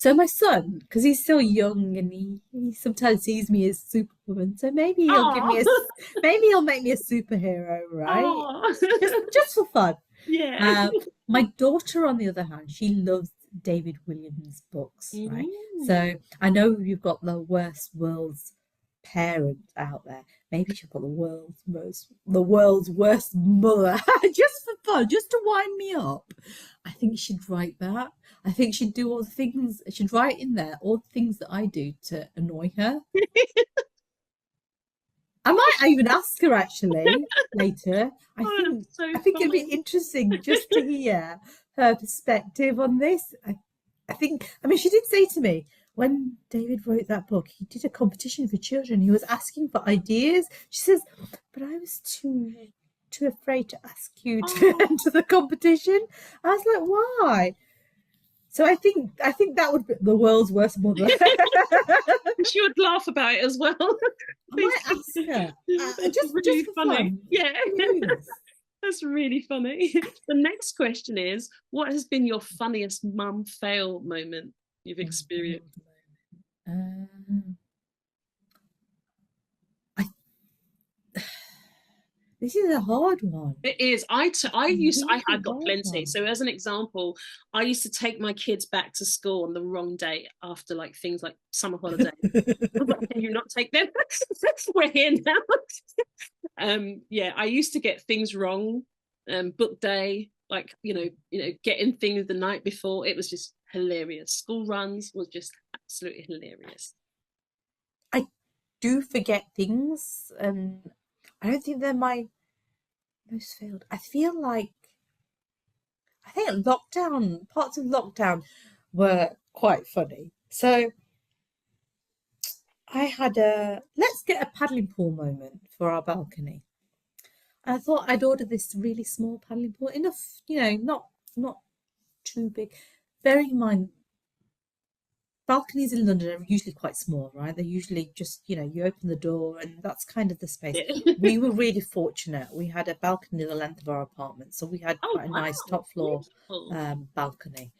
So my son, because he's still young and he sometimes sees me as Superwoman, so maybe he'll give me Oh, a maybe he'll make me a superhero, right? oh, Just for fun. yeah. Uh, my daughter, on the other hand, she loves David Williams books, right? Mm. So I know you've got the worst world's parent out there. Maybe she'll put the world's worst mother, just for fun, just to wind me up. I think she'd write that. I think she'd do all the things. She'd write in there all the things that I do to annoy her. I might even ask her actually later. I Oh, think that's so I think it'd be funny. interesting just to hear her perspective on this. I think I mean she did say to me when David wrote that book, he did a competition for children. He was asking for ideas. She says, but I was too afraid to ask you to Oh, enter the competition. I was like, why? So I think that would be the world's worst mother. she would laugh about it as well. I might ask her That's just really for funny. fun. Yeah, Can we do this? that's really funny. The next question is, what has been your funniest mum fail moment you've experienced? Um, I this is a hard one. It is. I've Really got hard plenty. one. So as an example, I used to take my kids back to school on the wrong day after like things like summer holiday. Can you not take them? We're here now. Yeah, I used to get things wrong. Book day, like getting things the night before. It was just hilarious. School runs was just absolutely hilarious. I do forget things, and I don't think they're my most failed. I think lockdown parts of lockdown were quite funny. So I had a let's get a paddling pool moment for our balcony. I thought I'd order this really small paddling pool, enough, not too big. Bearing in mind, balconies in London are usually quite small, right? They're usually just, you open the door and that's kind of the space. Yeah. We were really fortunate. We had a balcony the length of our apartment, so we had Oh quite a nice wow, top floor beautiful. balcony.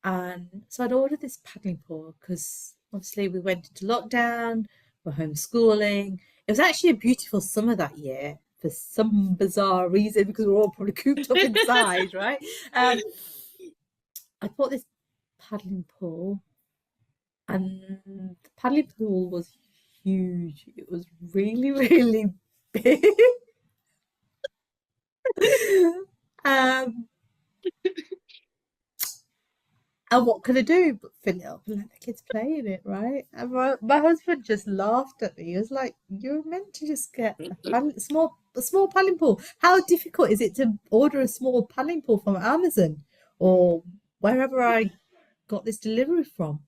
And so I'd ordered this paddling pool because obviously we went into lockdown, we're homeschooling. It was actually a beautiful summer that year for some bizarre reason because we we're all probably cooped up inside, right? Um, I bought this paddling pool, and the paddling pool was huge. It was really, really big. um, And what could I do but fill it up and let the kids play in it, right? And my husband just laughed at me. He was like, "You're meant to just get a small paddling pool. How difficult is it to order a small paddling pool from Amazon or wherever I got this delivery from?"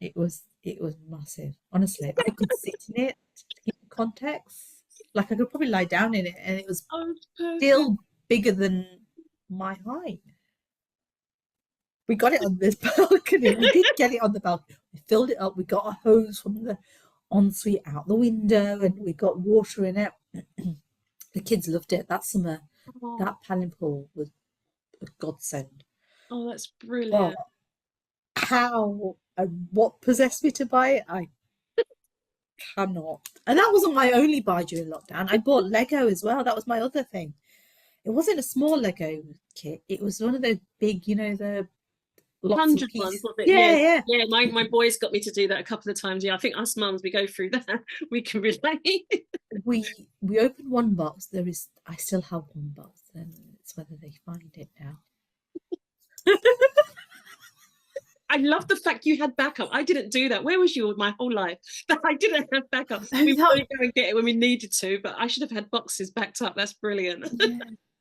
It was massive. Honestly, I could sit in it to give context. Like I could probably lie down in it, and it was Oh, perfect. still bigger than my height. We got it on this balcony. We did get it on the balcony. We filled it up. We got a hose from the ensuite out the window and we got water in it. The kids loved it that summer. Oh, That paddling pool was a godsend. oh, that's But brilliant. how and what possessed me to buy it, I cannot. And that wasn't my only buy during lockdown. I bought Lego as well. That was my other thing. It wasn't a small Lego kit. It was one of those big, the lots of 100 ones, pieces. was it? Yeah, Yeah, yeah. yeah. My boys got me to do that a couple of times. Yeah, I think us mums we go through that. We can relate. We opened one box. I still have one box, and it's whether they find it now. I love the fact you had backup. I didn't do that. Where was you my whole life? That I didn't have backup. Oh, We would that only go and get it when we needed to, but I should have had boxes backed up. That's brilliant. yeah,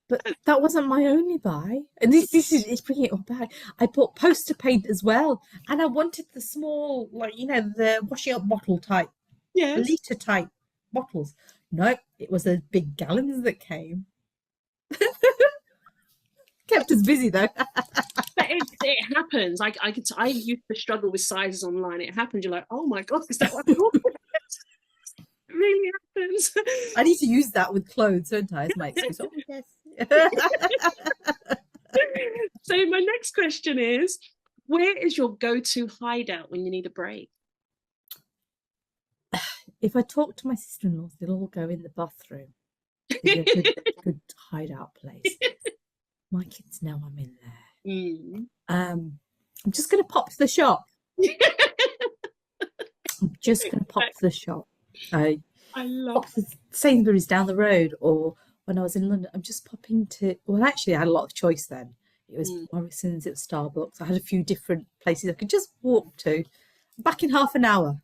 but that wasn't my only buy. And this is it's bringing it all back. I bought poster paint as well, and I wanted the small, like the washing up bottle type, Yes. liter type bottles. Nope, it was the big gallons that came. Kept us busy though. But it happens. I used to struggle with sizes online. It happened. You're like, oh my god, is that what I ordered? It really happens. I need to use that with clothes, don't I? As my excuse. Oh yes. So my next question is, Where is your go-to hideout when you need a break? If I talk to my sister-in-laws, they'll all go in the bathroom. They'd be a good hideout place. My kids know I'm in there. Mm. I'm just going to pop to the shop. I'm just going to pop to the shop. I love pop to Sainsbury's down the road, or when I was in London, I'm just popping to. Well, actually, I had a lot of choice then. It was Morrison's, it was Starbucks. I had a few different places I could just walk to. Back in half an hour,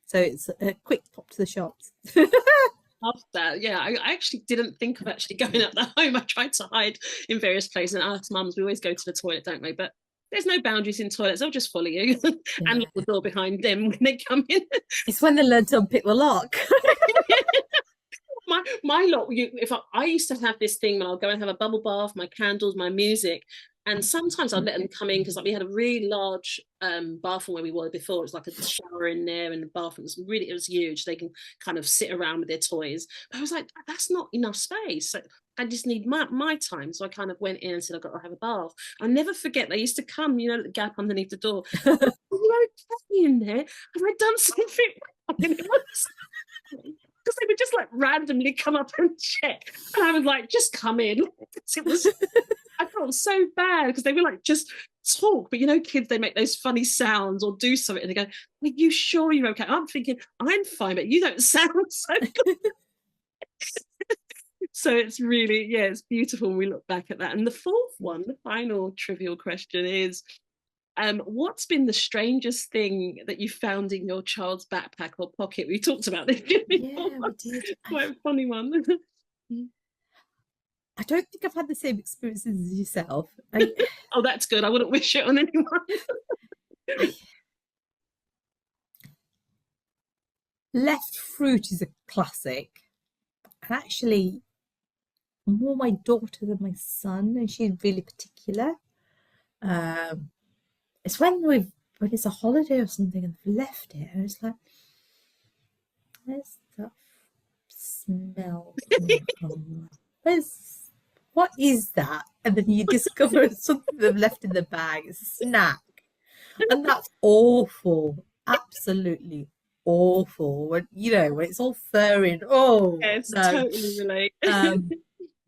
so it's a quick pop to the shops. love that. Yeah, I actually didn't think of actually going out the home. I tried to hide in various places and ask mums. We always go to the toilet, don't we? But there's no boundaries in toilets. They'll just follow you and lock the door behind them when they come in. It's when they learn to unpick the lock. my lot, I used to have this thing when I'll go and have a bubble bath, my candles, my music, and sometimes I'd let them come in because like we had a really large bathroom where we were before. It was like a shower in there, and the bathroom was it was huge. They can kind of sit around with their toys. But I was like, that's not enough space. So I just need my time. So I kind of went in and said, I've got to have a bath. I'll never forget they used to come, the gap underneath the door. Are you okay in there? Have I done something? Because they would just like randomly come up and check, and I was like, just come in. It was I felt so bad because they were like, just talk, but kids, they make those funny sounds or do something and they go, are you sure you're okay? I'm thinking, I'm fine, but you don't sound so good. So it's really, it's beautiful when we look back at that. And the fourth one, the final trivial question is, what's been the strangest thing that you found in your child's backpack or pocket? We talked about this before. Yeah, we did. Quite a funny one. I don't think I've had the same experiences as yourself. Oh, that's good. I wouldn't wish it on anyone. Left fruit is a classic. And actually, more my daughter than my son, and she's really particular. It's when it's a holiday or something and they've left it, and it's like, where's that smell coming from? What is that? And then you discover something they've left in the bag. It's a snack. And that's awful. Absolutely awful. When when it's all furry and Yes, no. totally relate.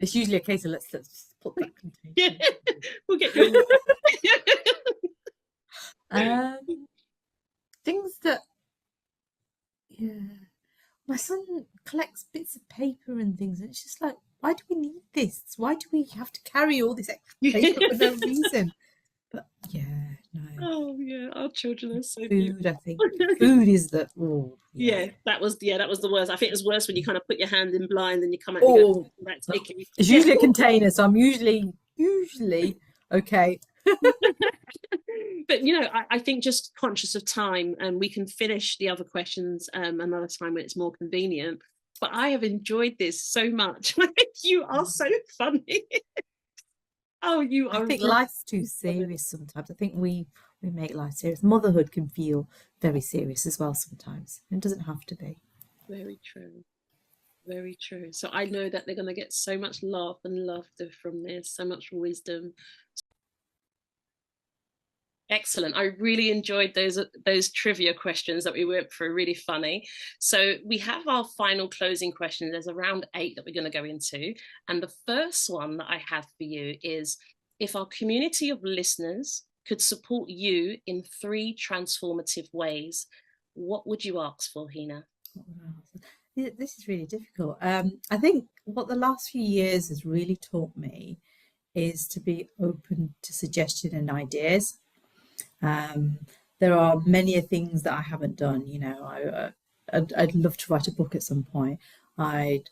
It's usually a case of let's put that container. Yeah, we'll get you. Things that my son collects bits of paper and things, and it's just like, why do we need this? Why do we have to carry all this extra paper for no reason? But no. Oh yeah, our children are so food beautiful. I think food is the that was the worst. I think it was worse when you kind of put your hand in blind and you come out that's icky. It's usually a container, so I'm usually okay. But I think just conscious of time, and we can finish the other questions another time when it's more convenient. But I have enjoyed this so much. You are so funny. Oh, you are. I think life's too serious sometimes. I think we make life serious. Motherhood can feel very serious as well sometimes. It doesn't have to be. Very true. Very true. So I know that they're going to get so much laugh and laughter from this, so much wisdom. Excellent. I really enjoyed those trivia questions that we went through. Really funny. So we have our final closing questions. There's around 8 that we're going to go into. And the first one that I have for you is, if our community of listeners could support you in 3 transformative ways, what would you ask for, Hena? This is really difficult. I think what the last few years has really taught me is to be open to suggestion and ideas. There are many things that I haven't done. I'd love to write a book at some point. I'd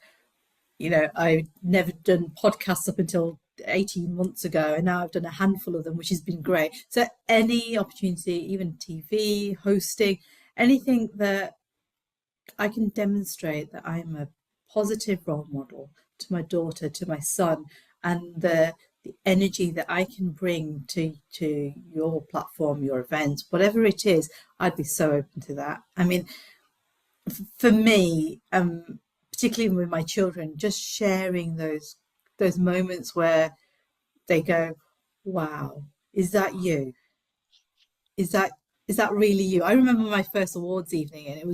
never done podcasts up until 18 months ago, and now I've done a handful of them, which has been great. So any opportunity, even TV, hosting, anything that I can demonstrate that I'm a positive role model to my daughter, to my son, and the energy that I can bring to your platform, your events, whatever it is, I'd be so open to that. I mean, for me, particularly with my children, just sharing those moments where they go, wow, is that you? is that really you? I remember my first awards evening, and it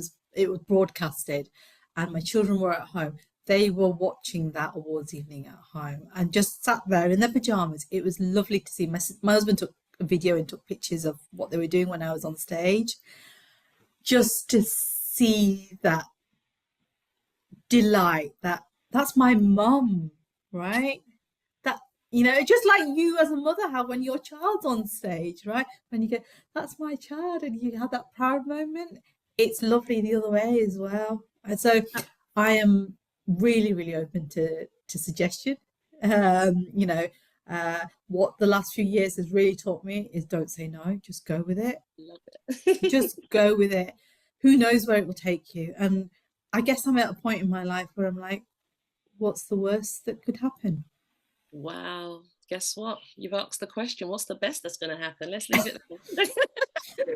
was broadcasted, and my children were at home. They were watching that awards evening at home and just sat there in their pajamas. It was lovely to see. My husband took a video and took pictures of what they were doing when I was on stage, just to see that delight. That's my mum, right? That, just like you as a mother have when your child's on stage, right? When you go, that's my child, and you have that proud moment. It's lovely the other way as well. And so I am really, really open to suggestion. You know, what the last few years has really taught me is don't say no, just go with it. Love it. Just go with it. Who knows where it will take you? And I guess I'm at a point in my life where I'm like, what's the worst that could happen? Wow. Guess what? You've asked the question. What's the best that's going to happen? Let's leave it there.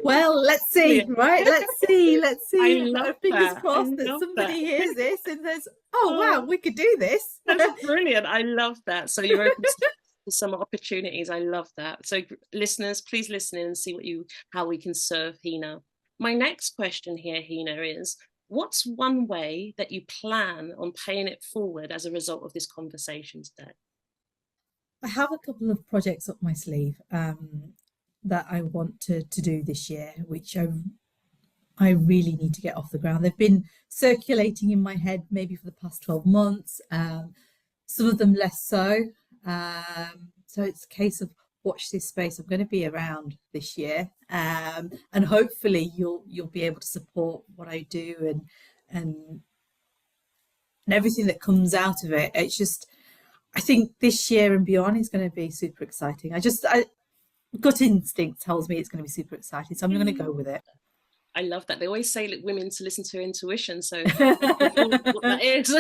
Well, let's see, right? Let's see. I love Fingers that. crossed that somebody hears this and says, oh, wow, we could do this. That's brilliant. I love that. So you're open to some opportunities. I love that. So listeners, please listen in and see how we can serve Hena. My next question here, Hena, is what's one way that you plan on paying it forward as a result of this conversation today? I have a couple of projects up my sleeve that I want to do this year, which I really need to get off the ground. They've been circulating in my head maybe for the past 12 months, some of them less so. So it's a case of watch this space. I'm going to be around this year, and hopefully you'll be able to support what I do and everything that comes out of it. It's just, I think this year and beyond is going to be super exciting. Gut instinct tells me it's going to be super exciting, so I'm going to go with it. I love that. They always say women to listen to intuition. So what that is.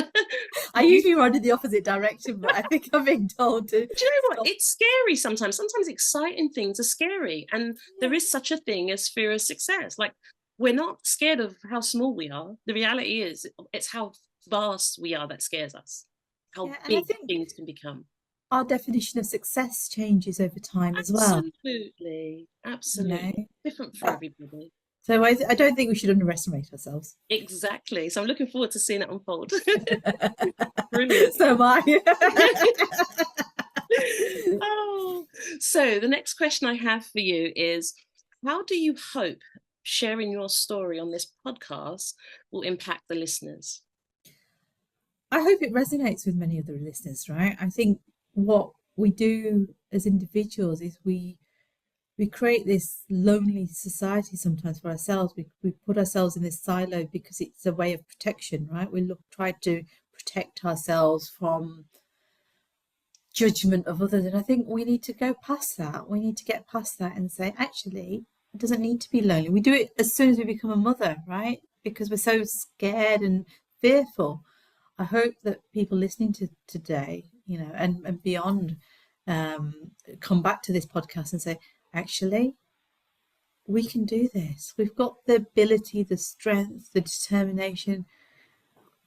I usually run in the opposite direction, but I think I'm being told to. Do you know what? It's scary sometimes. Sometimes exciting things are scary. And there is such a thing as fear of success. Like, we're not scared of how small we are. The reality is it's how vast we are that scares us. How big things can become. Our definition of success changes over time as well. Absolutely. Different for everybody. So I don't think we should underestimate ourselves. Exactly. So I'm looking forward to seeing it unfold. Brilliant. So am I. So the next question I have for you is, how do you hope sharing your story on this podcast will impact the listeners? I hope it resonates with many of the listeners, right? I think what we do as individuals is we create this lonely society sometimes for ourselves. We put ourselves in this silo because it's a way of protection, right? We try to protect ourselves from judgment of others. And I think we need to go past that. We need to get past that and say, actually, it doesn't need to be lonely. We do it as soon as we become a mother, right? Because we're so scared and fearful. I hope that people listening to today, and beyond, come back to this podcast and say, actually, we can do this. We've got the ability, the strength, the determination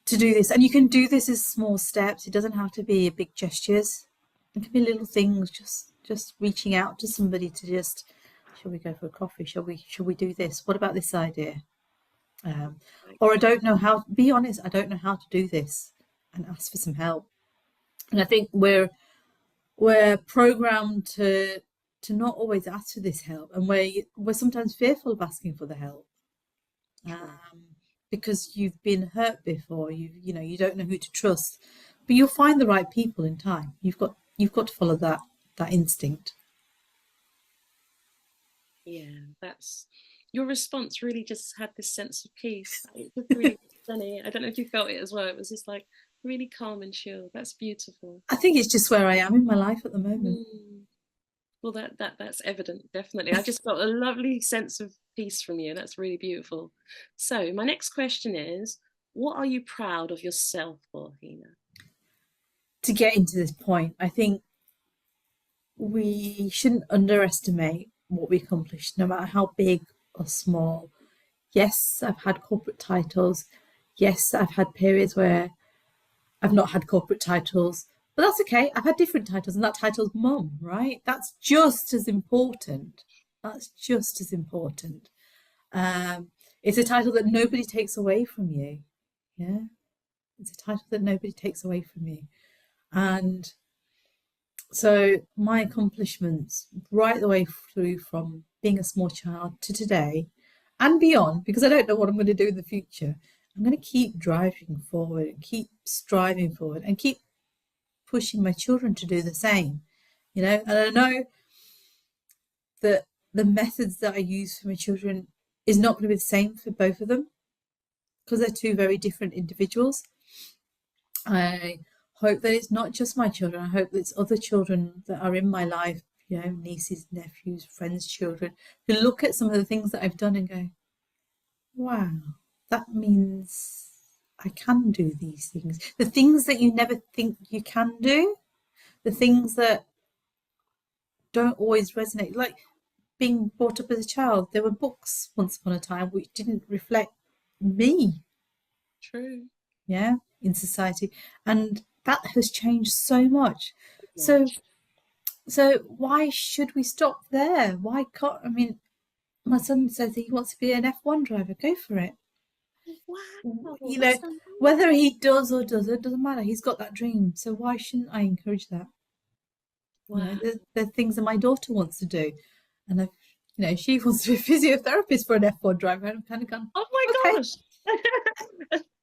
to do this. And you can do this as small steps. It doesn't have to be big gestures. It can be little things, just reaching out to somebody to just, shall we go for a coffee? Shall we do this? What about this idea? Or I don't know how, be honest, I don't know how to do this, and ask for some help. And I think we're programmed to not always ask for this help, and we're sometimes fearful of asking for the help because you've been hurt before. You don't know who to trust, but you'll find the right people in time. You've got to follow that instinct. Yeah, that's your response. Really, just had this sense of peace. It was really funny. I don't know if you felt it as well. It was just like really calm and chill. That's beautiful. I think it's just where I am in my life at the moment. Well, that's evident, definitely. I just felt a lovely sense of peace from you. That's really beautiful. So my next question is, what are you proud of yourself for, Hena? To get into this point, I think we shouldn't underestimate what we accomplished, no matter how big or small. Yes, I've had corporate titles. Yes, I've had periods where I've not had corporate titles, but that's okay. I've had different titles, and that title's mum, right? That's just as important. That's just as important. It's a title that nobody takes away from you. Yeah, it's a title that nobody takes away from you. And so my accomplishments right the way through from being a small child to today and beyond, because I don't know what I'm going to do in the future, I'm going to keep driving forward and keep striving forward and keep pushing my children to do the same. And I know that the methods that I use for my children is not going to be the same for both of them because they're two very different individuals. I hope that it's not just my children. I hope that it's other children that are in my life, nieces, nephews, friends' children, who look at some of the things that I've done and go, wow, that means I can do these things. The things that you never think you can do, the things that don't always resonate, like being brought up as a child. There were books once upon a time which didn't reflect me. True. In society, and that has changed so much. So why should we stop there? Why can't, I mean, my son says he wants to be an F1 driver. Go for it. Wow, You know, that's whether he does or doesn't matter. He's got that dream. So why shouldn't I encourage that? wow. There are things that my daughter wants to do, and she wants to be a physiotherapist for an F1 driver. And I'm kind of gone, Oh my okay. gosh.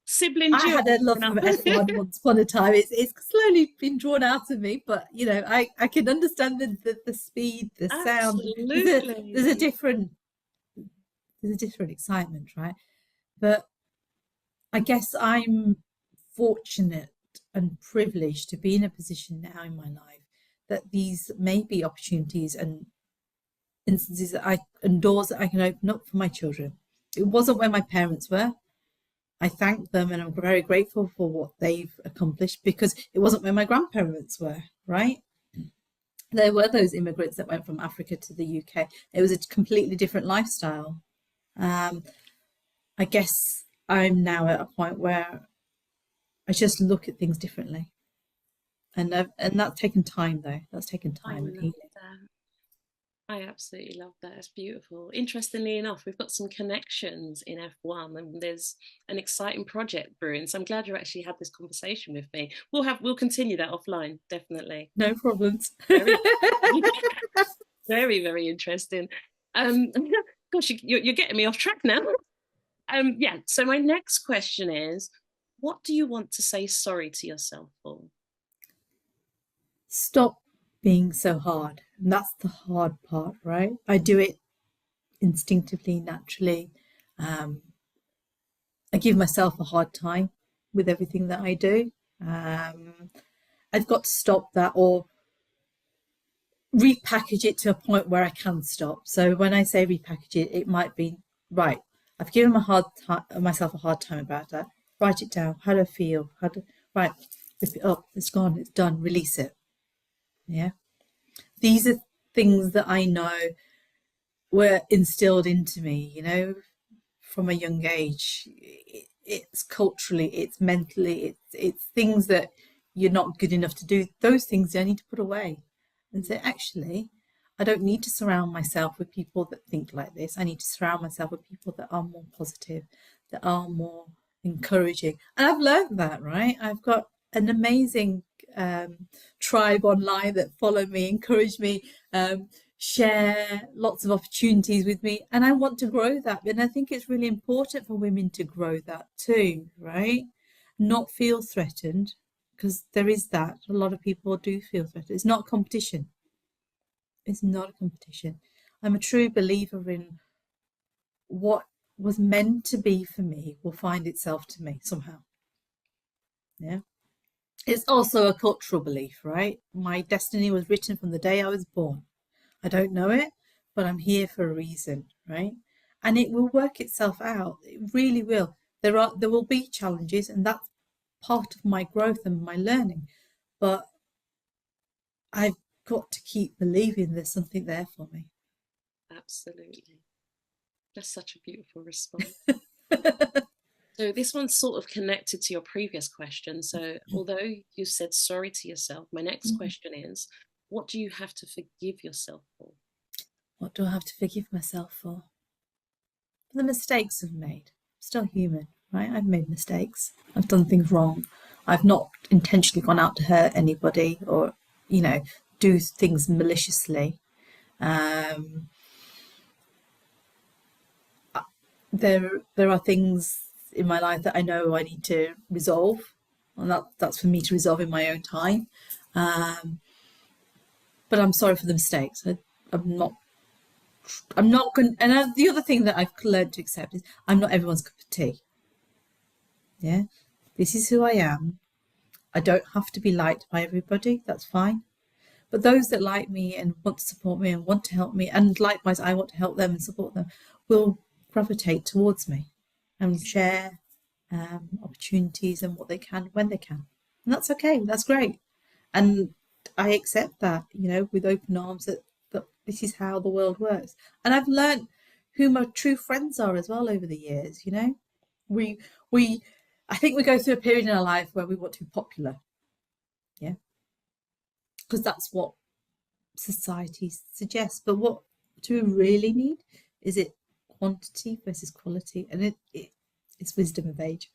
Sibling I duo. had a love of F1 once upon a time. It's slowly been drawn out of me, but I can understand the speed, the sound. There's a Absolutely. different excitement, right? But I guess I'm fortunate and privileged to be in a position now in my life that these may be opportunities and instances and doors that I can open up for my children. It wasn't where my parents were. I thank them and I'm very grateful for what they've accomplished because it wasn't where my grandparents were, right? There were those immigrants that went from Africa to the UK. It was a completely different lifestyle. I guess I'm now at a point where I just look at things differently. And that's taken time, though. That's taken I time and love healing. that. I absolutely love that. It's beautiful. Interestingly enough, we've got some connections in F1 and there's an exciting project brewing. So I'm glad you actually had this conversation with me. We'll continue that offline, definitely. No problems. Very, very, very interesting. Um, gosh, you're getting me off track now. Yeah. So my next question is, what do you want to say sorry to yourself for? Stop being so hard. And that's the hard part, right? I do it instinctively, naturally. I give myself a hard time with everything that I do. I've got to stop that or repackage it to a point where I can stop. So when I say repackage it, it might be right. I've given myself a hard time about that. Write it down. How do I feel? Right? Rip it up. It's gone. It's done. Release it. Yeah. These are things that I know were instilled into me. From a young age. It's culturally, it's mentally, it's things that you're not good enough to do. Those things I need to put away and say, actually, I don't need to surround myself with people that think like this. I need to surround myself with people that are more positive, that are more encouraging. And I've learned that, right? I've got an amazing tribe online that follow me, encourage me, share lots of opportunities with me, and I want to grow that. And I think it's really important for women to grow that too, right? Not feel threatened, because there is that. A lot of people do feel threatened. It's not a competition. It's not a competition. I'm a true believer in what was meant to be for me will find itself to me somehow. Yeah. It's also a cultural belief, right? My destiny was written from the day I was born. I don't know it, but I'm here for a reason, right? And it will work itself out. It really will. There will be challenges, and that's part of my growth and my learning. But I've got to keep believing there's something there for me. Absolutely. That's such a beautiful response. So this one's sort of connected to your previous question. So although you said sorry to yourself, my next question is, what do you have to forgive yourself for? What do I have to forgive myself for? For the mistakes I've made. I'm still human, right? I've made mistakes. I've done things wrong. I've not intentionally gone out to hurt anybody or, do things maliciously. Um, there are things in my life that I know I need to resolve, and that's for me to resolve in my own time. But I'm sorry for the mistakes. I'm not. I'm not going. And the other thing that I've learned to accept is I'm not everyone's cup of tea. Yeah, this is who I am. I don't have to be liked by everybody. That's fine. But those that like me and want to support me and want to help me, and likewise, I want to help them and support them, will gravitate towards me and share opportunities and what they can when they can. And that's okay. That's great. And I accept that, with open arms that this is how the world works. And I've learned who my true friends are as well over the years, We we I think we go through a period in our life where we want to be popular. Yeah. Because that's what society suggests. But what do we really need? Is it quantity versus quality? And it's wisdom of age.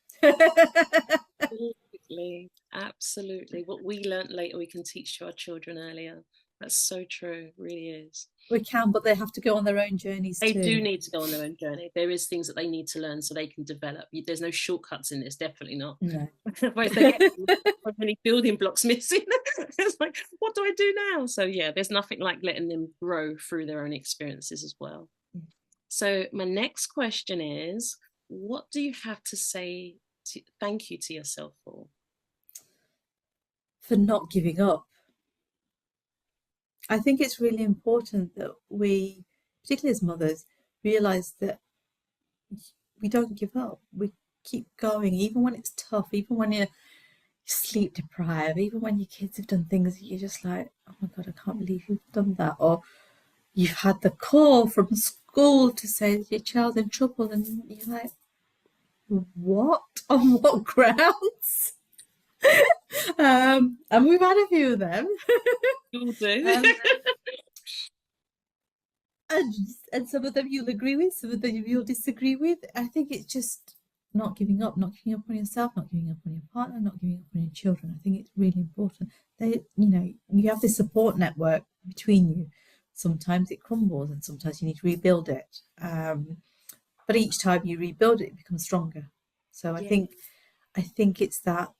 Absolutely. What we learnt later, we can teach to our children earlier. That's so true. It really is. We can, but they have to go on their own journeys They too. do need to go on their own journey. There is things that they need to learn so they can develop. There's no shortcuts in this, definitely not. No. Otherwise they get so many building blocks missing. It's like, what do I do now? So yeah, there's nothing like letting them grow through their own experiences as well. So my next question is, what do you have to say thank you to yourself for? For not giving up. I think it's really important that we, particularly as mothers, realise that we don't give up. We keep going, even when it's tough, even when you're sleep deprived, even when your kids have done things that you're just like, oh my God, I can't believe you've done that. Or you've had the call from school to say that your child's in trouble, and you're like, what? On what grounds? And we've had a few of them. You'll do. And some of them you'll agree with, some of them you'll disagree with. I think it's just not giving up on yourself, not giving up on your partner, not giving up on your children. I think it's really important. You have this support network between you. Sometimes it crumbles and sometimes you need to rebuild it. But each time you rebuild it, it becomes stronger. So I think it's that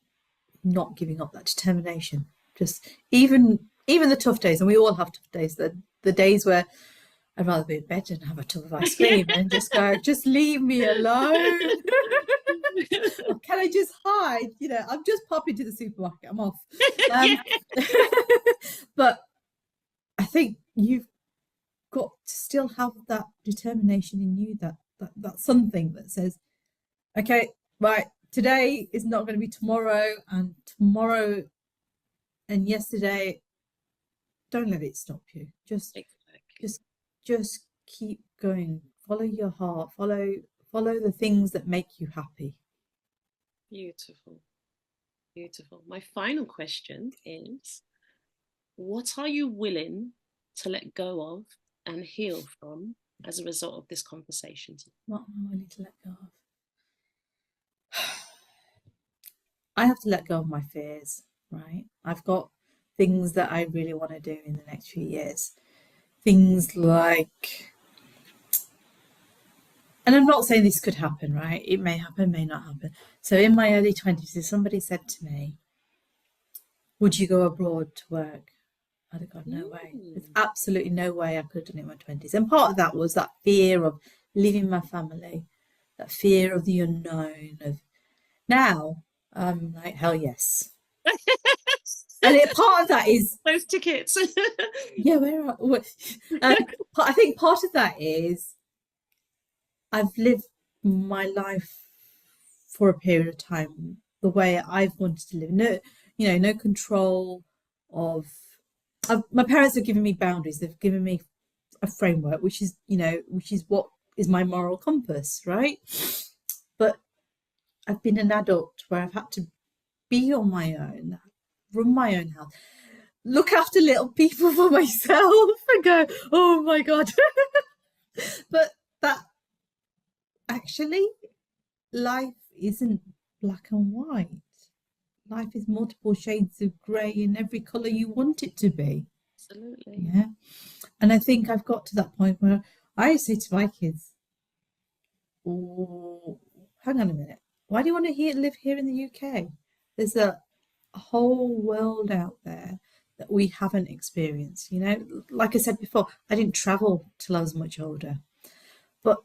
not giving up, that determination. Just even the tough days, and we all have tough days, the days where I'd rather be in bed and have a tub of ice cream and just go, just leave me alone. Or can I just hide? I'm just popping to the supermarket. I'm off. But I think you've got to still have that determination in you, that something that says, okay, right, today is not going to be tomorrow, and tomorrow and yesterday, don't let it stop you. Just keep going. Follow your heart. Follow the things that make you happy. Beautiful. My final question is, what are you willing to let go of and heal from as a result of this conversation? What am I willing to let go of? I have to let go of my fears, right? I've got things that I really want to do in the next few years. Things like, and I'm not saying this could happen, right? It may happen, may not happen. So in my early 20s, if somebody said to me, would you go abroad to work? I'd have gone, no way. There's absolutely no way I could have done it in my 20s. And part of that was that fear of leaving my family, that fear of the unknown. Now, I'm like, hell yes. And part of that is those tickets. Yeah, I think part of that is I've lived my life for a period of time the way I've wanted to live. No control of. My parents have given me boundaries. They've given me a framework, which is what is my moral compass, right? But I've been an adult where I've had to be on my own, run my own house. look after little people for myself and go, oh my God. But that actually, life isn't black and white. Life is multiple shades of grey in every colour you want it to be. Absolutely. Yeah. And I think I've got to that point where I say to my kids, oh, hang on a minute. Why do you want to live here in the UK? There's a whole world out there that we haven't experienced. You know, like I said before, I didn't travel till I was much older. But,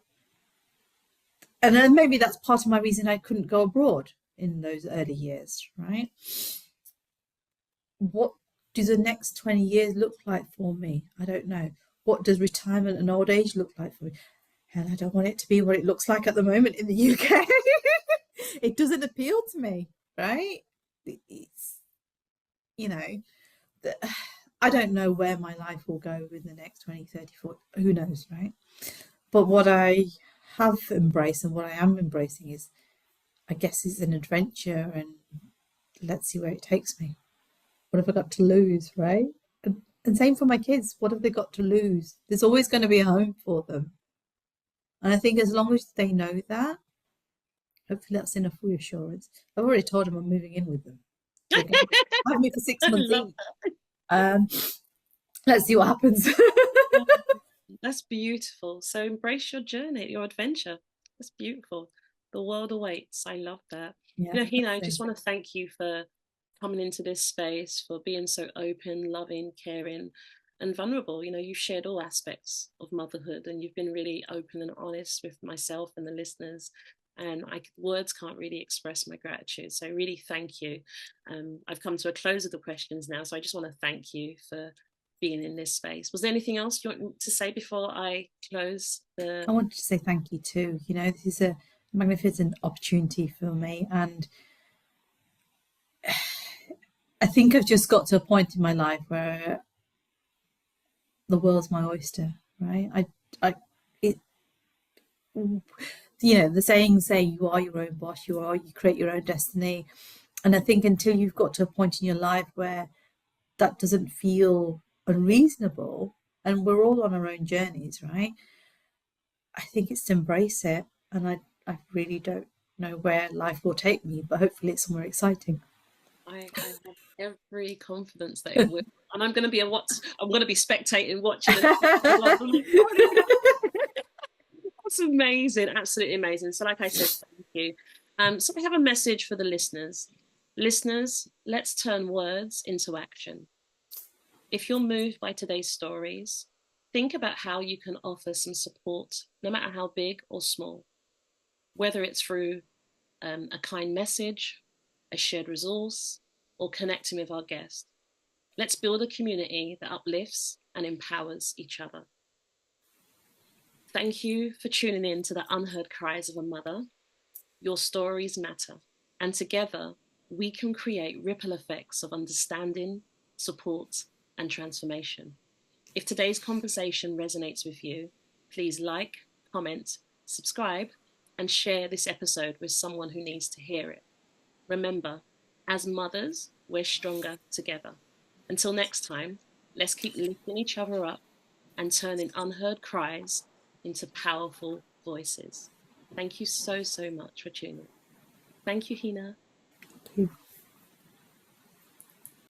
and then maybe that's part of my reason I couldn't go abroad in those early years, right? What do the next 20 years look like for me? I don't know. What does retirement and old age look like for me? Hell, I don't want it to be what it looks like at the moment in the UK. It doesn't appeal to me, right? It's, you know, I don't know where my life will go in the next 20, 30, 40, who knows, right? But what I have embraced and what I am embracing is, I guess, is an adventure, and let's see where it takes me. What have I got to lose, right? And same for my kids. What have they got to lose? There's always going to be a home for them. And I think as long as they know that, hopefully that's enough reassurance. I've already told them I'm moving in with them. They're going to have me for 6 months Love each. Um, let's see what happens. that. That's beautiful. So embrace your journey, your adventure. That's beautiful. The world awaits. I love that. Yeah, You know, Hina, let's I see. just want to thank you for coming into this space, for being so open, loving, caring, and vulnerable. You know, you've shared all aspects of motherhood, and you've been really open and honest with myself and the listeners. And words can't really express my gratitude. So really thank you. I've come to a close of the questions now. So I just want to thank you for being in this space. Was there anything else you want to say before I close the? I wanted to say thank you too. You know, this is a magnificent opportunity for me. And I think I've just got to a point in my life where the world's my oyster, right? It, you know, the sayings say you are your own boss, you create your own destiny. And I think until you've got to a point in your life where that doesn't feel unreasonable, and we're all on our own journeys, right? I think it's to embrace it. And I really don't know where life will take me, but hopefully it's somewhere exciting. I have every confidence that it will, and I'm going to be I'm going to be spectating, watching, and I'm like, that's amazing, absolutely amazing. So, like I said, thank you. So we have a message for the listeners. Listeners, let's turn words into action. If you're moved by today's stories, think about how you can offer some support, no matter how big or small, whether it's through a kind message, a shared resource, or connecting with our guest. Let's build a community that uplifts and empowers each other. Thank you for tuning in to the Unheard Cries of a Mother. Your stories matter, and together we can create ripple effects of understanding, support, and transformation. If today's conversation resonates with you, please like, comment, subscribe, and share this episode with someone who needs to hear it. Remember, as mothers, we're stronger together. Until next time, let's keep lifting each other up and turning unheard cries into powerful voices. Thank you so, so much for tuning in. Thank you, Hina. Thank you.